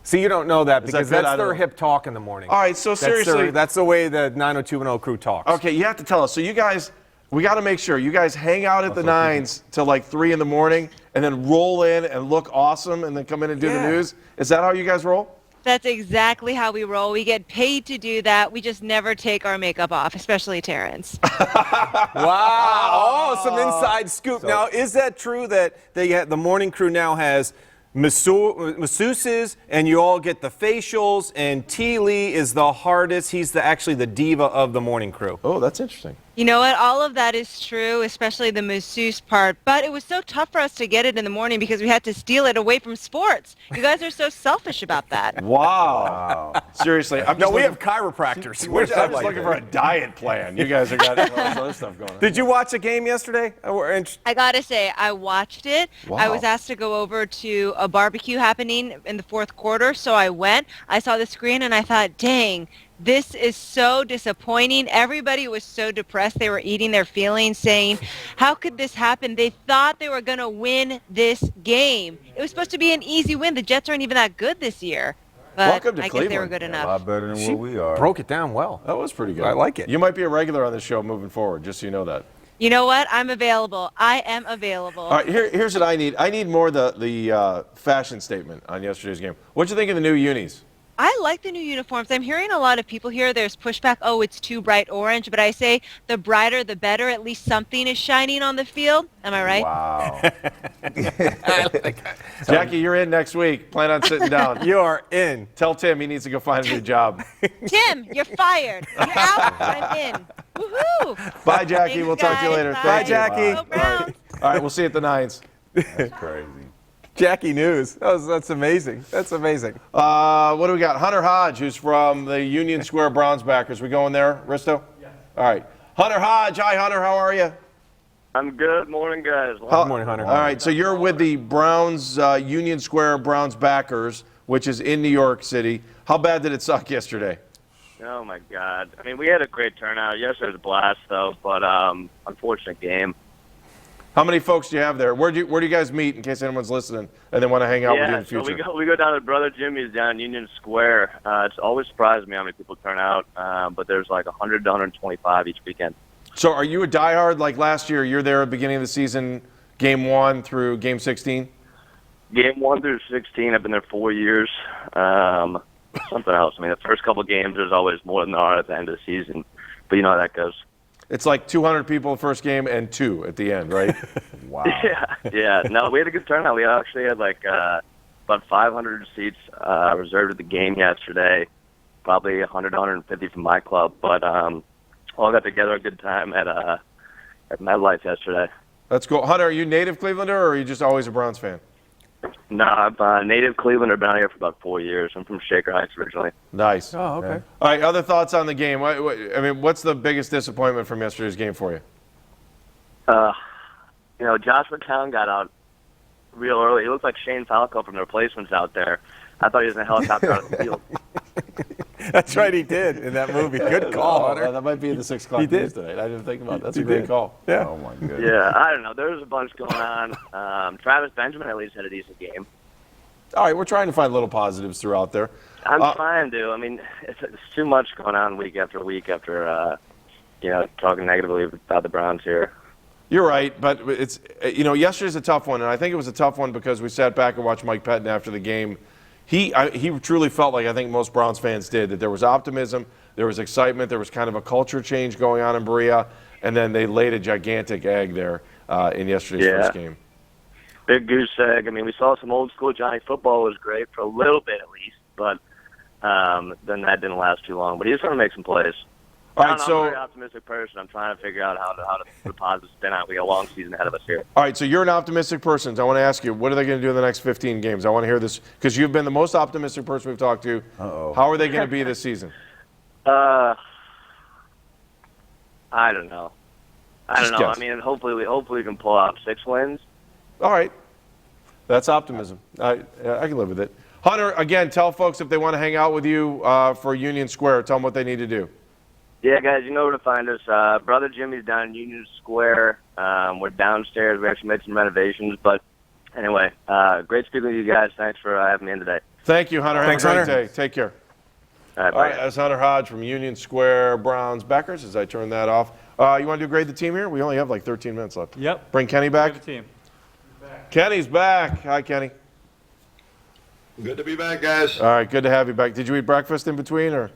See, you don't know that Is because that good? I that's don't their know. hip talk in the morning. All right, so seriously. That's the way the 90210 crew talks. Okay, you have to tell us. So you guys, we got to make sure you guys hang out at the nines till like 3 in the morning, and then roll in and look awesome, and then come in and do the Yeah. news. Is that how you guys roll? That's exactly how we roll. We get paid to do that. We just never take our makeup off, especially Terrence. Wow. Oh, some inside scoop. Now, is that true that the morning crew now has masseuses and you all get the facials, and T. Lee is the hardest. He's actually the diva of the morning crew. Oh, that's interesting. You know what? All of that is true, especially the masseuse part. But it was so tough for us to get it in the morning because we had to steal it away from sports. You guys are so selfish about that. Wow. Seriously. No, we have chiropractors. I'm just looking for a diet plan. You guys have got all this other stuff going on. Did you watch a game yesterday? I gotta say, I watched it. Wow. I was asked to go over to a barbecue happening in the fourth quarter, so I went. I saw the screen and I thought, dang, this is so disappointing. Everybody was so depressed. They were eating their feelings, saying, how could this happen? They thought they were going to win this game. It was supposed to be an easy win. The Jets aren't even that good this year. But Welcome to I guess they were Cleveland. good A enough. lot better than what we are. Broke it down well. That was pretty good. I like it. You might be a regular on the show moving forward, just so you know that. You know what? I'm available. I am available. All right, here's what I need. I need more the fashion statement on yesterday's game. What'd you think of the new unis? I like the new uniforms. I'm hearing a lot of people here, there's pushback, oh, it's too bright orange, but I say the brighter the better. At least something is shining on the field. Am I right? Wow. Jackie, you're in next week. Plan on sitting down. You are in. Tell Tim he needs to go find a new job. Tim, you're fired. You're out. I'm in. Woohoo! Bye, Jackie. Thanks, we'll talk to you guys. later. Bye. Thank you. Jackie. Go Browns. All right, we'll see you at the nines. That's crazy. Jackie News. That's amazing. That's amazing. What do we got? Hunter Hodge, who's from the Union Square Browns backers. We going there, Risto? All right. Hunter Hodge. Hi, Hunter. How are you? I'm good. Morning, guys. Good morning, Hunter. All right. So you're with the Browns, Union Square Browns backers, which is in New York City. How bad did it suck yesterday? Oh, my God. I mean, we had a great turnout. Yesterday was a blast, though, but unfortunate game. How many folks do you have there? Where do you guys meet in case anyone's listening and they want to hang out with you in the future? So we go down to Brother Jimmy's down Union Square. It's always surprised me how many people turn out, but there's like 100 to 125 each weekend. So are you a diehard like last year? You're there at the beginning of the season, game 1 through game 16? Game 1 through 16, I've been there 4 years. Something else. I mean, the first couple games, there's always more than there are at the end of the season, but you know how that goes. It's like 200 people the first game and 2 at the end, right? Wow. Yeah. No, we had a good turnout. We actually had like about 500 seats reserved at the game yesterday, probably 100 to 150 from my club, but all got together a good time at MetLife yesterday. That's cool. Hunter, are you native Clevelander or are you just always a Browns fan? No, I'm native Clevelander. Been out here for about 4 years. I'm from Shaker Heights originally. Nice. Oh, okay. All right, other thoughts on the game? I mean, what's the biggest disappointment from yesterday's game for you? Josh McCown got out real early. He looked like Shane Falco from the replacements out there. I thought he was in a helicopter out of the field. That's right, he did in that movie. Good call, Hunter. That might be in the 6 o'clock He did. news tonight. I didn't think about it. That's a He great did. call. Yeah. Oh, my goodness. Yeah, I don't know. There was a bunch going on. Travis Benjamin at least had a decent game. All right, we're trying to find little positives throughout there. I'm trying to. I mean, it's too much going on week after week after, talking negatively about the Browns here. You're right, but it's yesterday's a tough one, and I think it was a tough one because we sat back and watched Mike Pettin after the game. He truly felt like I think most Browns fans did that there was optimism, there was excitement, there was kind of a culture change going on in Berea, and then they laid a gigantic egg there in yesterday's first game. Big goose egg. I mean, we saw some old school Johnny football was great for a little bit at least, but then that didn't last too long. But he's going to make some plays. All right, I'm a very optimistic person. I'm trying to figure out how to put a positive spin out. We got a long season ahead of us here. All right, so you're an optimistic person. So I want to ask you, what are they going to do in the next 15 games? I want to hear this because you've been the most optimistic person we've talked to. Uh-oh. How are they going to be this season? I don't know. Just guess. I mean, hopefully we can pull out 6 wins. All right. That's optimism. I can live with it. Hunter, again, tell folks if they want to hang out with you for Union Square, tell them what they need to do. Yeah, guys, you know where to find us. Brother Jimmy's down in Union Square. We're downstairs. We actually made some renovations. But anyway, great speaking with you guys. Thanks for having me in today. Thank you, Hunter. Thanks, Have a great Hunter. day. Take care. All All right, that's Hunter Hodge from Union Square Browns backers as I turn that off. You want to do grade the team here? We only have like 13 minutes left. Yep. Bring Kenny back. Grade the team. Kenny's back. Hi, Kenny. Good to be back, guys. All right, good to have you back. Did you eat breakfast in between, or?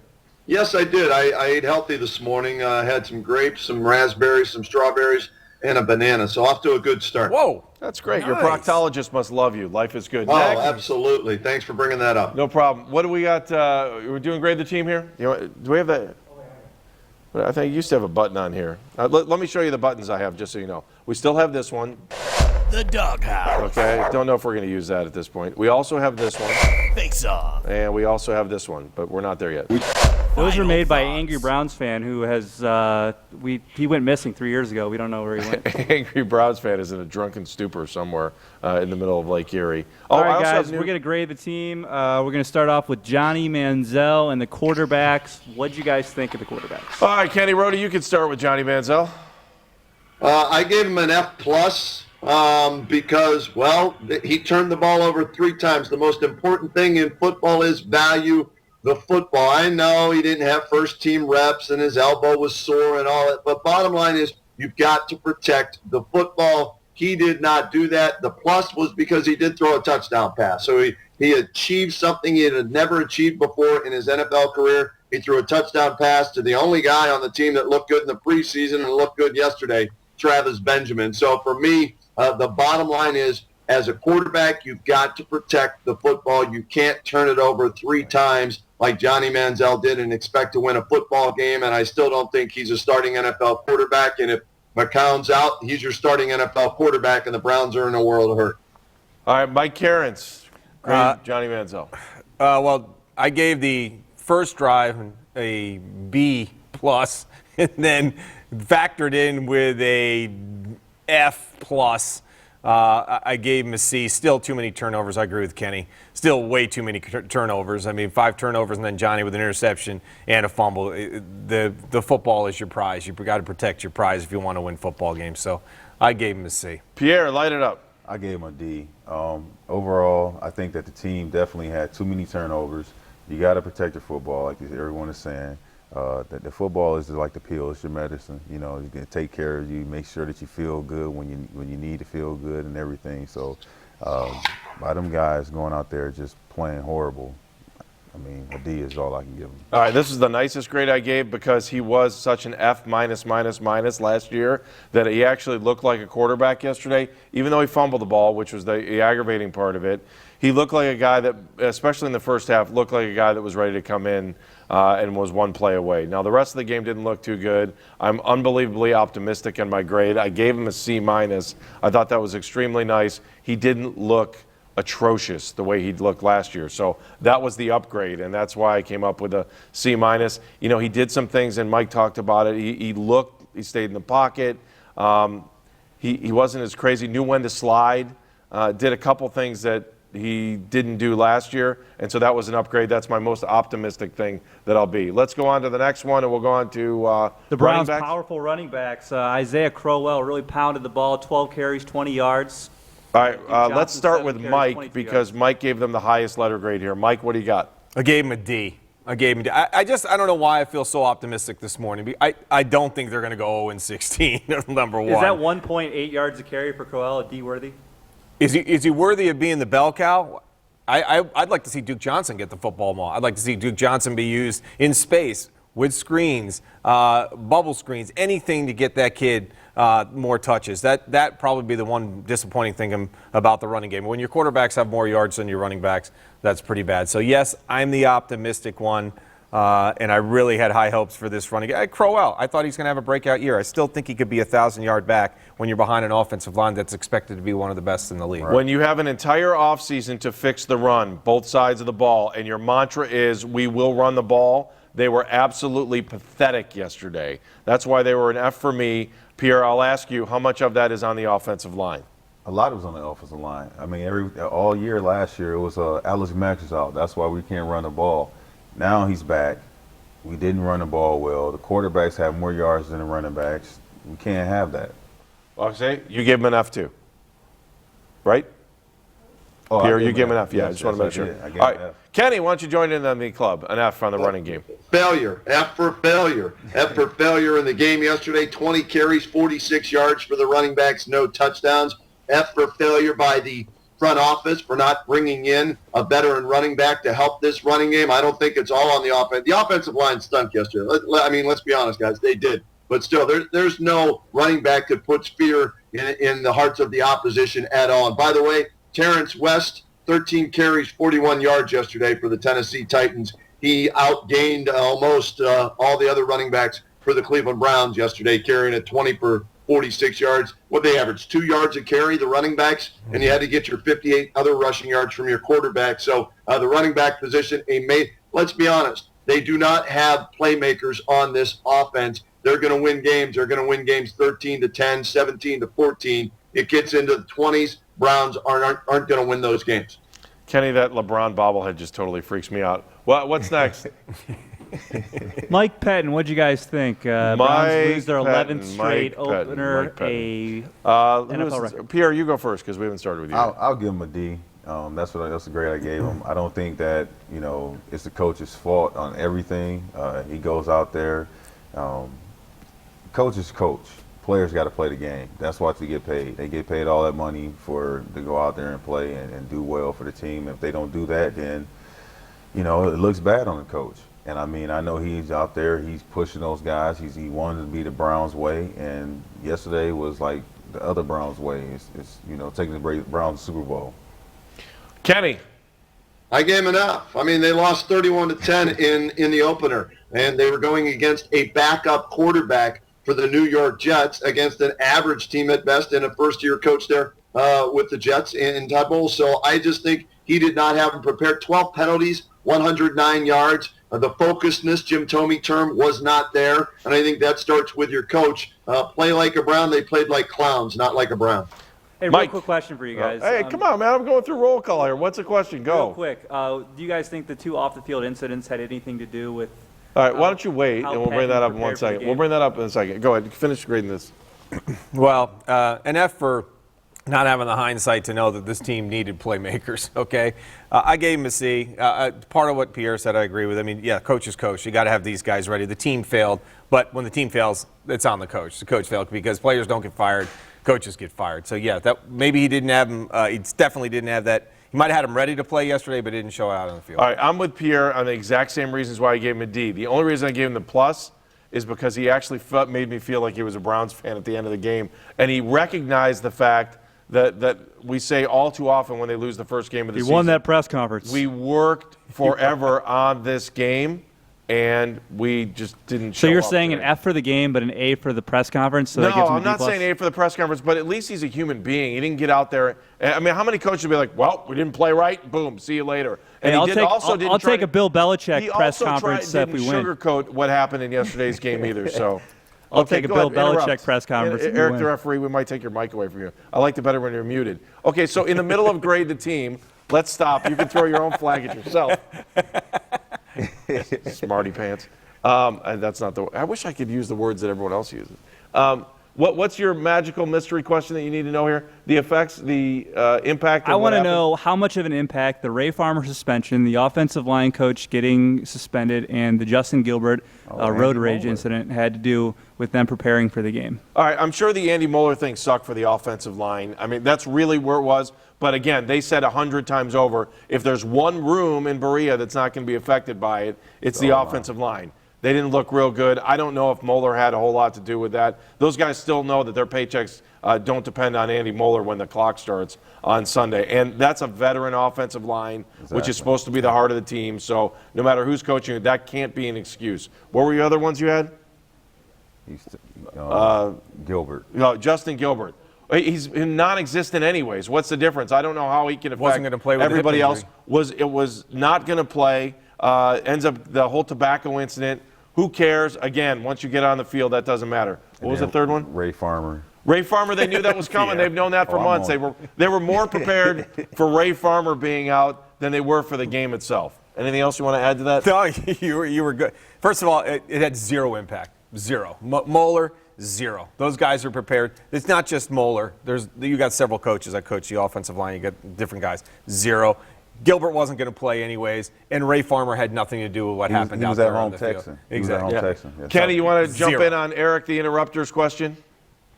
Yes, I did. I ate healthy this morning. I had some grapes, some raspberries, some strawberries, and a banana. So off to a good start. Whoa, that's great. Your Nice. proctologist must love you. Life is good. Oh, Next. absolutely. Thanks for bringing that up. No problem. What do we got? We're doing grade the team here. Do we have that? I think you used to have a button on here. Let me show you the buttons I have, just so you know. We still have this one. The Doghouse. Okay. Don't know if we're going to use that at this point. We also have this one, Face Off. and we also have this one, but we're not there yet. Those were Final made by thoughts. Angry Browns fan who has he went missing 3 years ago. We don't know where he went. Angry Browns fan is in a drunken stupor somewhere in the middle of Lake Erie. All I right, also have guys, we're going to grade the team. We're going to start off with Johnny Manziel and the quarterbacks. What'd you guys think of the quarterbacks? All right, Kenny Rhoda, you can start with Johnny Manziel. I gave him an F+ because, well, he turned the ball over 3 times. The most important thing in football is value the football. I know he didn't have first-team reps and his elbow was sore and all that, but bottom line is you've got to protect the football. He did not do that. The plus was because he did throw a touchdown pass. So he achieved something he had never achieved before in his NFL career. He threw a touchdown pass to the only guy on the team that looked good in the preseason and looked good yesterday, Travis Benjamin. So for me, the bottom line is, as a quarterback, you've got to protect the football. You can't turn it over 3 times like Johnny Manziel did and expect to win a football game, and I still don't think he's a starting NFL quarterback. And if McCown's out, he's your starting NFL quarterback, and the Browns are in a world of hurt. All right, Mike Cairns, Johnny Manziel. Well, I gave the first drive a B+, and then factored in with a F plus. I gave him a C. Still too many turnovers. I agree with Kenny. Still way too many turnovers. I mean, 5 turnovers and then Johnny with an interception and a fumble. The football is your prize. You've got to protect your prize if you want to win football games. So I gave him a C. Pierre, light it up. I gave him a D. Overall, I think that the team definitely had too many turnovers. You got to protect your football, like everyone is saying. The football is like the pill. It's your medicine. You know, you can take care of you, make sure that you feel good when you need to feel good and everything. So, by them guys going out there just playing horrible, I mean, a D is all I can give him. All right, this is the nicest grade I gave because he was such an F minus last year that he actually looked like a quarterback yesterday, even though he fumbled the ball, which was the aggravating part of it. He looked like a guy that, especially in the first half, looked like a guy that was ready to come in and was one play away. Now, the rest of the game didn't look too good. I'm unbelievably optimistic in my grade. I gave him a C minus. I thought that was extremely nice. He didn't look atrocious the way he'd looked last year. So that was the upgrade, and that's why I came up with a C minus. You know, he did some things, and Mike talked about it. He stayed in the pocket. He wasn't as crazy, knew when to slide, did a couple things that he didn't do last year, and so that was an upgrade. That's my most optimistic thing that I'll be. Let's go on to the next one, and we'll go on to the Browns' running backs. powerful running backs. Isaiah Crowell really pounded the ball, 12 carries, 20 yards. All right, let's start with Mike because Mike gave them the highest letter grade here. Mike, what do you got? I gave him a D. I don't know why I feel so optimistic this morning. I don't think they're going to go 0-16, number one. Is that 1.8 yards a carry for Crowell a D worthy? Is he worthy of being the bell cow? I'd like to see Duke Johnson get the football more. I'd like to see Duke Johnson be used in space with screens, bubble screens, anything to get that kid more touches. That probably be the one disappointing thing about the running game. When your quarterbacks have more yards than your running backs, that's pretty bad. So, yes, I'm the optimistic one, and I really had high hopes for this running game. Crowell, I thought he's going to have a breakout year. I still think he could be a 1,000-yard back when you're behind an offensive line that's expected to be one of the best in the league. When you have an entire offseason to fix the run, both sides of the ball, and your mantra is we will run the ball, they were absolutely pathetic yesterday. That's why they were an F for me. Pierre, I'll ask you, how much of that is on the offensive line? A lot of it was on the offensive line. I mean, all year last year, it was Alex Mack was out. That's why we can't run the ball. Now he's back. We didn't run the ball well. The quarterbacks have more yards than the running backs. We can't have that. Oxy, you gave him an F too, right? Oh, Pierre, you gave him an F. Yeah, I just want to make sure. I gave All right, him an F. Kenny, why don't you join in on the club? An F on the running game. Failure. F for failure. F for failure in the game yesterday. 20 carries, 46 yards for the running backs, no touchdowns. F for failure by the front office for not bringing in a veteran running back to help this running game. I don't think it's all on the offense. The offensive line stunk yesterday. Let's be honest, guys. They did. But still, there's no running back that puts fear in the hearts of the opposition at all. And by the way, Terrence West, 13 carries, 41 yards yesterday for the Tennessee Titans. He outgained almost all the other running backs for the Cleveland Browns yesterday, carrying at 20 for 46 yards. What they averaged, 2 yards a carry, the running backs, and you had to get your 58 other rushing yards from your quarterback. So the running back position, let's be honest, they do not have playmakers on this offense. They're going to win games. They're going to win games 13-10, 17-14. It gets into the 20s. Browns aren't going to win those games. Kenny, that LeBron bobblehead just totally freaks me out. What's next? Mike Pettin, what'd you guys think? Browns lose their 11th straight opener. NFL record. Pierre, you go first because we haven't started with you. I'll give him a D. That's the grade I gave him. I don't think that it's the coach's fault on everything. He goes out there. Coach is coach. Players got to play the game. That's why they get paid. They get paid all that money to go out there and play and do well for the team. If they don't do that, then it looks bad on the coach. And I mean, I know he's out there. He's pushing those guys. He wanted to be the Browns way, and yesterday was like the other Browns way. It's taking the Browns to the Super Bowl. Kenny. I gave him an F. I mean, they lost 31-10 in the opener, and they were going against a backup quarterback for the New York Jets against an average team at best and a first-year coach there with the Jets in Todd Bowles. So I just think he did not have them prepared. 12 penalties 109 yards. The focusedness, Jim Thome term, was not there. And I think that starts with your coach. Play like a Brown. They played like clowns, not like a Brown. Hey, Mike. real quick question for you guys. Hey, come on, man. I'm going through roll call here. What's the question? Go. Real quick. Do you guys think the 2 off-the-field incidents had anything to do with All right, why don't you wait, and we'll bring that up in 1 prepared for the second. game? We'll bring that up in a second. Go ahead. Finish grading this. Well, an F for not having the hindsight to know that this team needed playmakers, okay? I gave him a C. Part of what Pierre said I agree with. I mean, yeah, coach is coach. You got to have these guys ready. The team failed, but when the team fails, it's on the coach. The coach failed because players don't get fired. Coaches get fired. So, yeah, that maybe he didn't have him. He definitely didn't have that. He might have had him ready to play yesterday, but didn't show out on the field. All right, I'm with Pierre on the exact same reasons why I gave him a D. The only reason I gave him the plus is because he actually made me feel like he was a Browns fan at the end of the game. And he recognized the fact that we say all too often when they lose the first game of the season. He won that press conference. We worked forever on this game, and we just didn't show So you're up saying today. an F for the game, but an A for the press conference? So No, that gives him a I'm D not plus? saying A for the press conference, but at least he's a human being. He didn't get out there. I mean, how many coaches would be like, well, we didn't play right, boom, see you later. And Hey, he I'll take a Bill Belichick he press also conference if we didn't win. sugarcoat what happened in yesterday's game either. So I'll Okay, take a go Bill ahead, interrupt. Belichick press conference if we Eric, win. the referee, we might take your mic away from you. I like it better when you're muted. Okay, so in the middle of grade the team, let's stop. You can throw your own flag at yourself. Smarty pants. And that's not the. I wish I could use the words that everyone else uses. What's your magical mystery question that you need to know here? The effects, the impact. I want want to know how much of an impact the Ray Farmer suspension, the offensive line coach getting suspended, and the Justin Gilbert road rage incident had to do with them preparing for the game. All right, I'm sure the Andy Moeller thing sucked for the offensive line. I mean, that's really where it was. But again, they said 100 times over, if there's one room in Berea that's not going to be affected by it, it's the offensive line. They didn't look real good. I don't know if Moeller had a whole lot to do with that. Those guys still know that their paychecks don't depend on Andy Moeller when the clock starts on Sunday. And that's a veteran offensive line, which is supposed to be the heart of the team. So no matter who's coaching it, that can't be an excuse. What were the other ones you had? Gilbert. No, Justin Gilbert. He's non-existent anyways. What's the difference? I don't know how he can affect Wasn't gonna play with the hip everybody else. injury. It was not going to play. Ends up the whole tobacco incident. Who cares? Again, once you get on the field, that doesn't matter. What was the third one? Ray Farmer. Ray Farmer, they knew that was coming. Yeah. They've known that for months. They were more prepared for Ray Farmer being out than they were for the game itself. Anything else you want to add to that? No, you were good. First of all, it had zero impact. Zero. Moeller, zero. Those guys are prepared. It's not just Moeller. You got several coaches that coach the offensive line. You got different guys. Zero. Gilbert wasn't going to play anyways, and Ray Farmer had nothing to do with what happened He out was there at on home the field. Texan. Exactly. Yeah. Kenny, you want to jump Zero. in on Eric the Interrupter's question?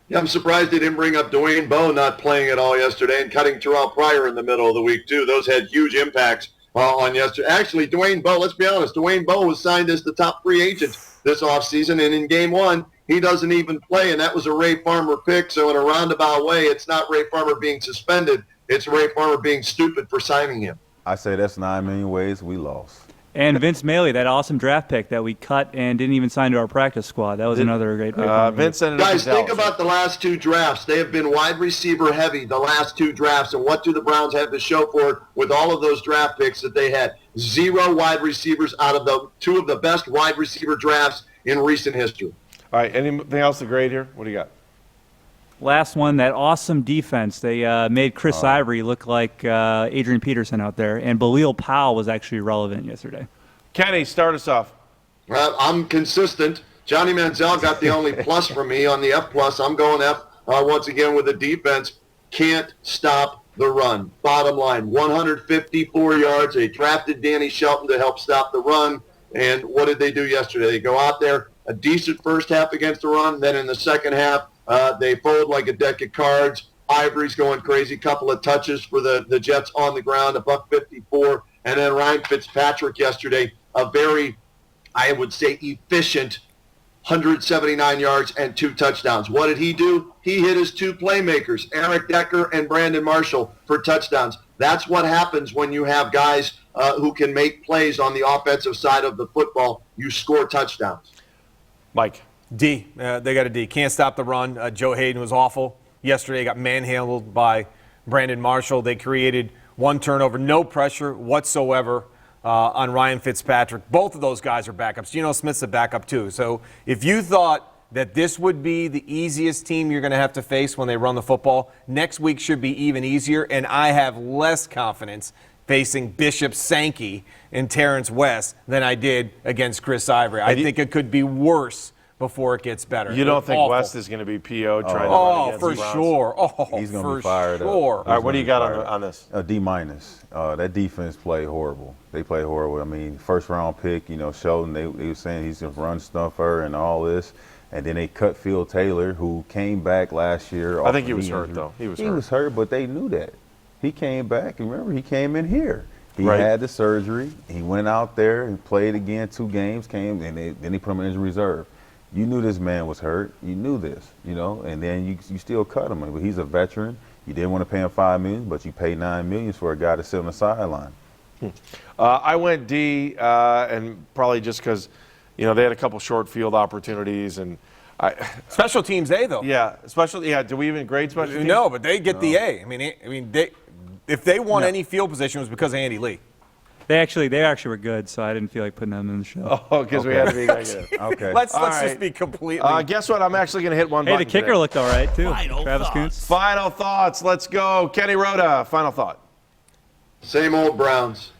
Yeah, I'm surprised they didn't bring up Dwayne Bowe not playing at all yesterday and cutting Terrell Pryor in the middle of the week, too. Those had huge impacts on yesterday. Actually, Dwayne Bowe, let's be honest, Dwayne Bowe was signed as the top free agent this offseason, and in game one, he doesn't even play, and that was a Ray Farmer pick. So in a roundabout way, it's not Ray Farmer being suspended. It's Ray Farmer being stupid for signing him. I say that's 9 million ways we lost. And Vince Maley, that awesome draft pick that we cut and didn't even sign to our practice squad. That was another great pick. Vince ended up Guys, in think Dallas. about the last two drafts. They have been wide receiver heavy the last two drafts, and what do the Browns have to show for it with all of those draft picks that they had? 0 wide receivers out of the 2 of the best wide receiver drafts in recent history. All right, anything else to grade here? What do you got? Last one, that awesome defense. They made Chris Ivory look like Adrian Peterson out there, and Balil Powell was actually relevant yesterday. Kenny, start us off. I'm consistent. Johnny Manziel got the only plus from me on the F+. I'm going F once again with the defense. Can't stop the run. Bottom line, 154 yards. They drafted Danny Shelton to help stop the run. And what did they do yesterday? They go out there, a decent first half against the run. Then in the second half, they fold like a deck of cards. Ivory's going crazy. Couple of touches for the Jets on the ground, $154. And then Ryan Fitzpatrick yesterday, a very, I would say, efficient 179 yards and 2 touchdowns. What did he do? He hit his 2 playmakers, Eric Decker and Brandon Marshall, for touchdowns. That's what happens when you have guys who can make plays on the offensive side of the football. You score touchdowns. Mike. D. They got a D. Can't stop the run. Joe Hayden was awful yesterday. Got manhandled by Brandon Marshall. They created 1 turnover, no pressure whatsoever on Ryan Fitzpatrick. Both of those guys are backups. Geno Smith's a backup too. So if you thought that this would be the easiest team you're going to have to face when they run the football, next week should be even easier, and I have less confidence facing Bishop Sankey and Terrence West than I did against Chris Ivory. I think it could be worse before it gets better. You don't think West is going to be PO'd trying to run against the Browns? Sure. He's going to be up. fired All right, what do you got on this? D-. That defense played horrible. They played horrible. I mean, first-round pick, Sheldon, they were saying he's going to run stuffer and all this. And then they cut Phil Taylor, who came back last year. I think he was hurt, though. He was hurt, but they knew that. He came back. Remember, he came in here. He had the surgery. He went out there and played again 2 games, and then they put him in injury reserve. You knew this man was hurt. You knew this, and then you still cut him. But he's a veteran. You didn't want to pay him $5 million, but you paid $9 million for a guy to sit on the sideline. I went D, and probably just because, they had a couple short field opportunities, and special teams A though. Yeah, do we even grade special teams? No, but they get the A. I mean, if they won any field position, it was because of Andy Lee. They actually were good, so I didn't feel like putting them in the show. Oh, because we had to be negative. Okay. Let's just be completely. Guess what? I'm actually going to hit one Hey, button the kicker today. looked all right, too. Final Travis thoughts. Kuntz. Final thoughts. Let's go. Kenny Rhoda, final thought. Same old Browns.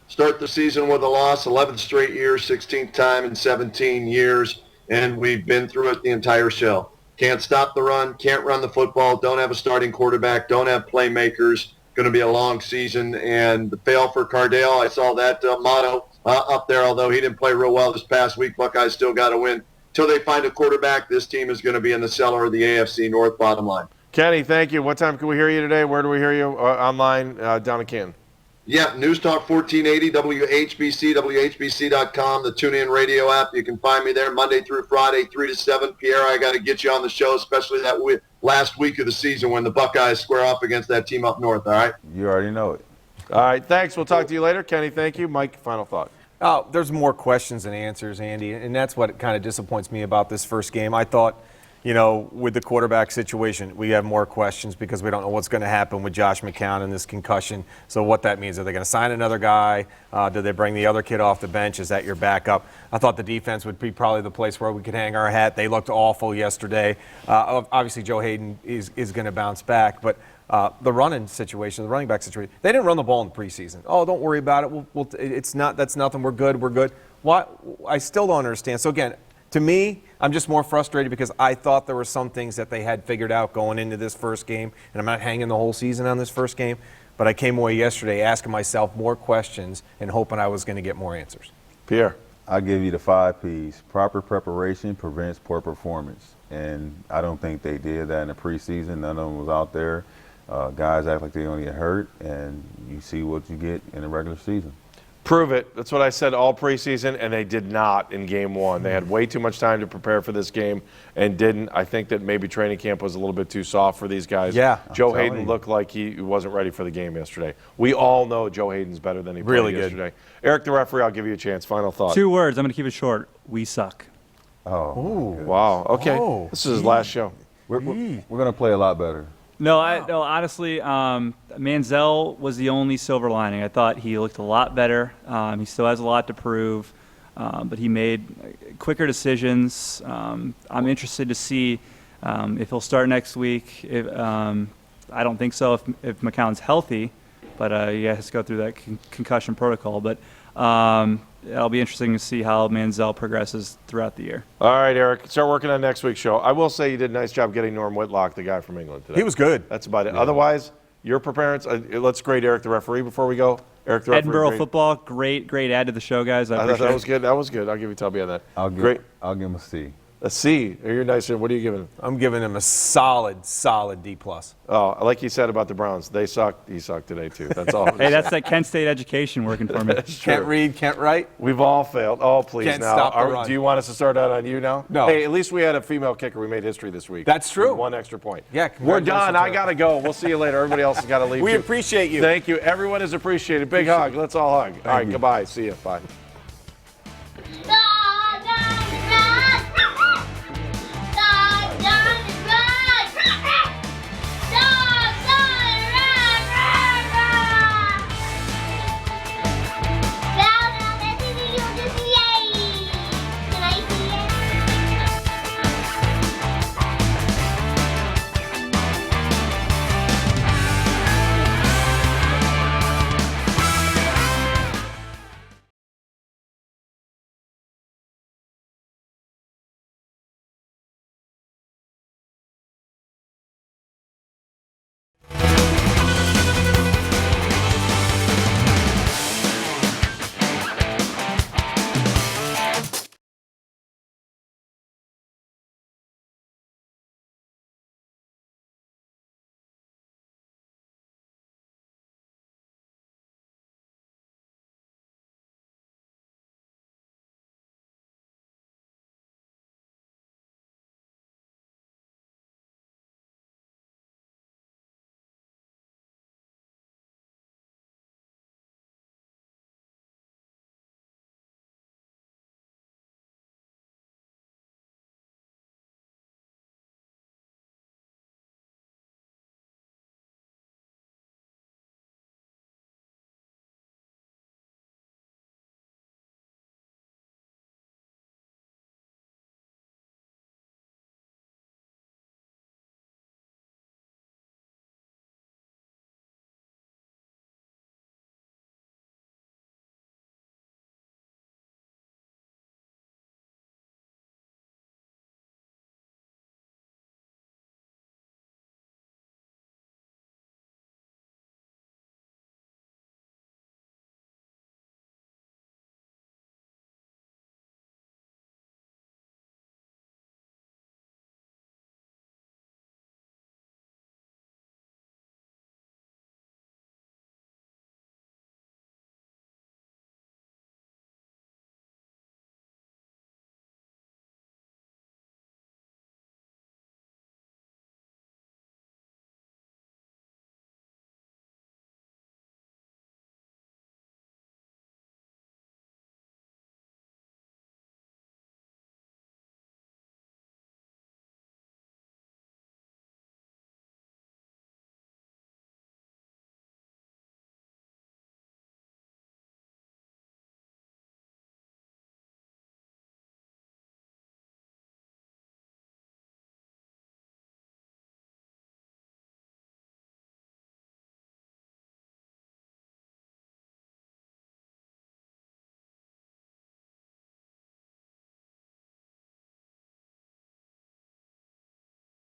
Start the season with a loss, 11th straight year, 16th time in 17 years, and we've been through it the entire show. Can't stop the run, can't run the football, don't have a starting quarterback, don't have playmakers. Going to be a long season, and the fail for Cardale. I saw that motto up there, although he didn't play real well this past week. Buckeyes still got to win. Until they find a quarterback, this team is going to be in the cellar of the AFC North, bottom line. Kenny, thank you. What time can we hear you today? Where do we hear you? Online down in Canton. Yeah, News Talk 1480, WHBC, WHBC.com, the TuneIn radio app. You can find me there Monday through Friday, 3 to 7. Pierre, I got to get you on the show, especially that last week of the season when the Buckeyes square off against that team up north, all right? You already know it. All right, thanks. We'll talk to you later. Kenny, thank you. Mike, final thought. Oh, there's more questions than answers, Andy, and that's what kind of disappoints me about this first game. I thought, with the quarterback situation, we have more questions because we don't know what's going to happen with Josh McCown and this concussion. So what that means, are they going to sign another guy? Do they bring the other kid off the bench? Is that your backup? I thought the defense would be probably the place where we could hang our hat. They looked awful yesterday. Obviously, Joe Hayden is going to bounce back, but the running situation, the running back situation, they didn't run the ball in the preseason. Oh, don't worry about it. That's nothing. We're good. Why? I still don't understand. So again, to me, I'm just more frustrated because I thought there were some things that they had figured out going into this first game, and I'm not hanging the whole season on this first game, but I came away yesterday asking myself more questions and hoping I was going to get more answers. Pierre. I'll give you the 5 Ps. Proper preparation prevents poor performance, and I don't think they did that in the preseason. None of them was out there. Guys act like they only get hurt, and you see what you get in the regular season. Prove it. That's what I said all preseason, and they did not in game 1. They had way too much time to prepare for this game and didn't. I think that maybe training camp was a little bit too soft for these guys. Yeah. Joe Hayden looked like he wasn't ready for the game yesterday. We all know Joe Hayden's better than he played yesterday. Eric, the referee, I'll give you a chance. Final thought. 2 words. I'm going to keep it short. We suck. Oh, wow. Okay. This is his last show. We're going to play a lot better. No, honestly, Manziel was the only silver lining. I thought he looked a lot better. He still has a lot to prove, but he made quicker decisions. I'm interested to see if he'll start next week. I don't think so if McCown's healthy, but he has to go through that concussion protocol. But it'll be interesting to see how Manziel progresses throughout the year. All right, Eric, start working on next week's show. I will say you did a nice job getting Norm Whitlock, the guy from England, today. He was good. That's about it. Yeah. Otherwise, your preparedness. Let's grade Eric, the referee, before we go. Eric, the referee. Edinburgh football, great add to the show, guys. I appreciate that was good. That was good. I'll give you Tubby on that. I'll give him a C. A C. You're nice. What are you giving him? I'm giving him a solid D+. Oh, like you said about the Browns, they sucked. He sucked today too. That's all. Hey, that's that Kent State education working for me. Can't read, can't write. We've all failed. Oh, please Can't now. stop the run. Do you want us to start out on you now? No. Hey, at least we had a female kicker. We made history this week. That's true. With 1 extra point. Yeah. We're done. I gotta go. We'll see you later. Everybody else has got to leave. We appreciate you. Thank you. Everyone is appreciated. Big hug. Let's all hug. All right. Goodbye. See you. Bye.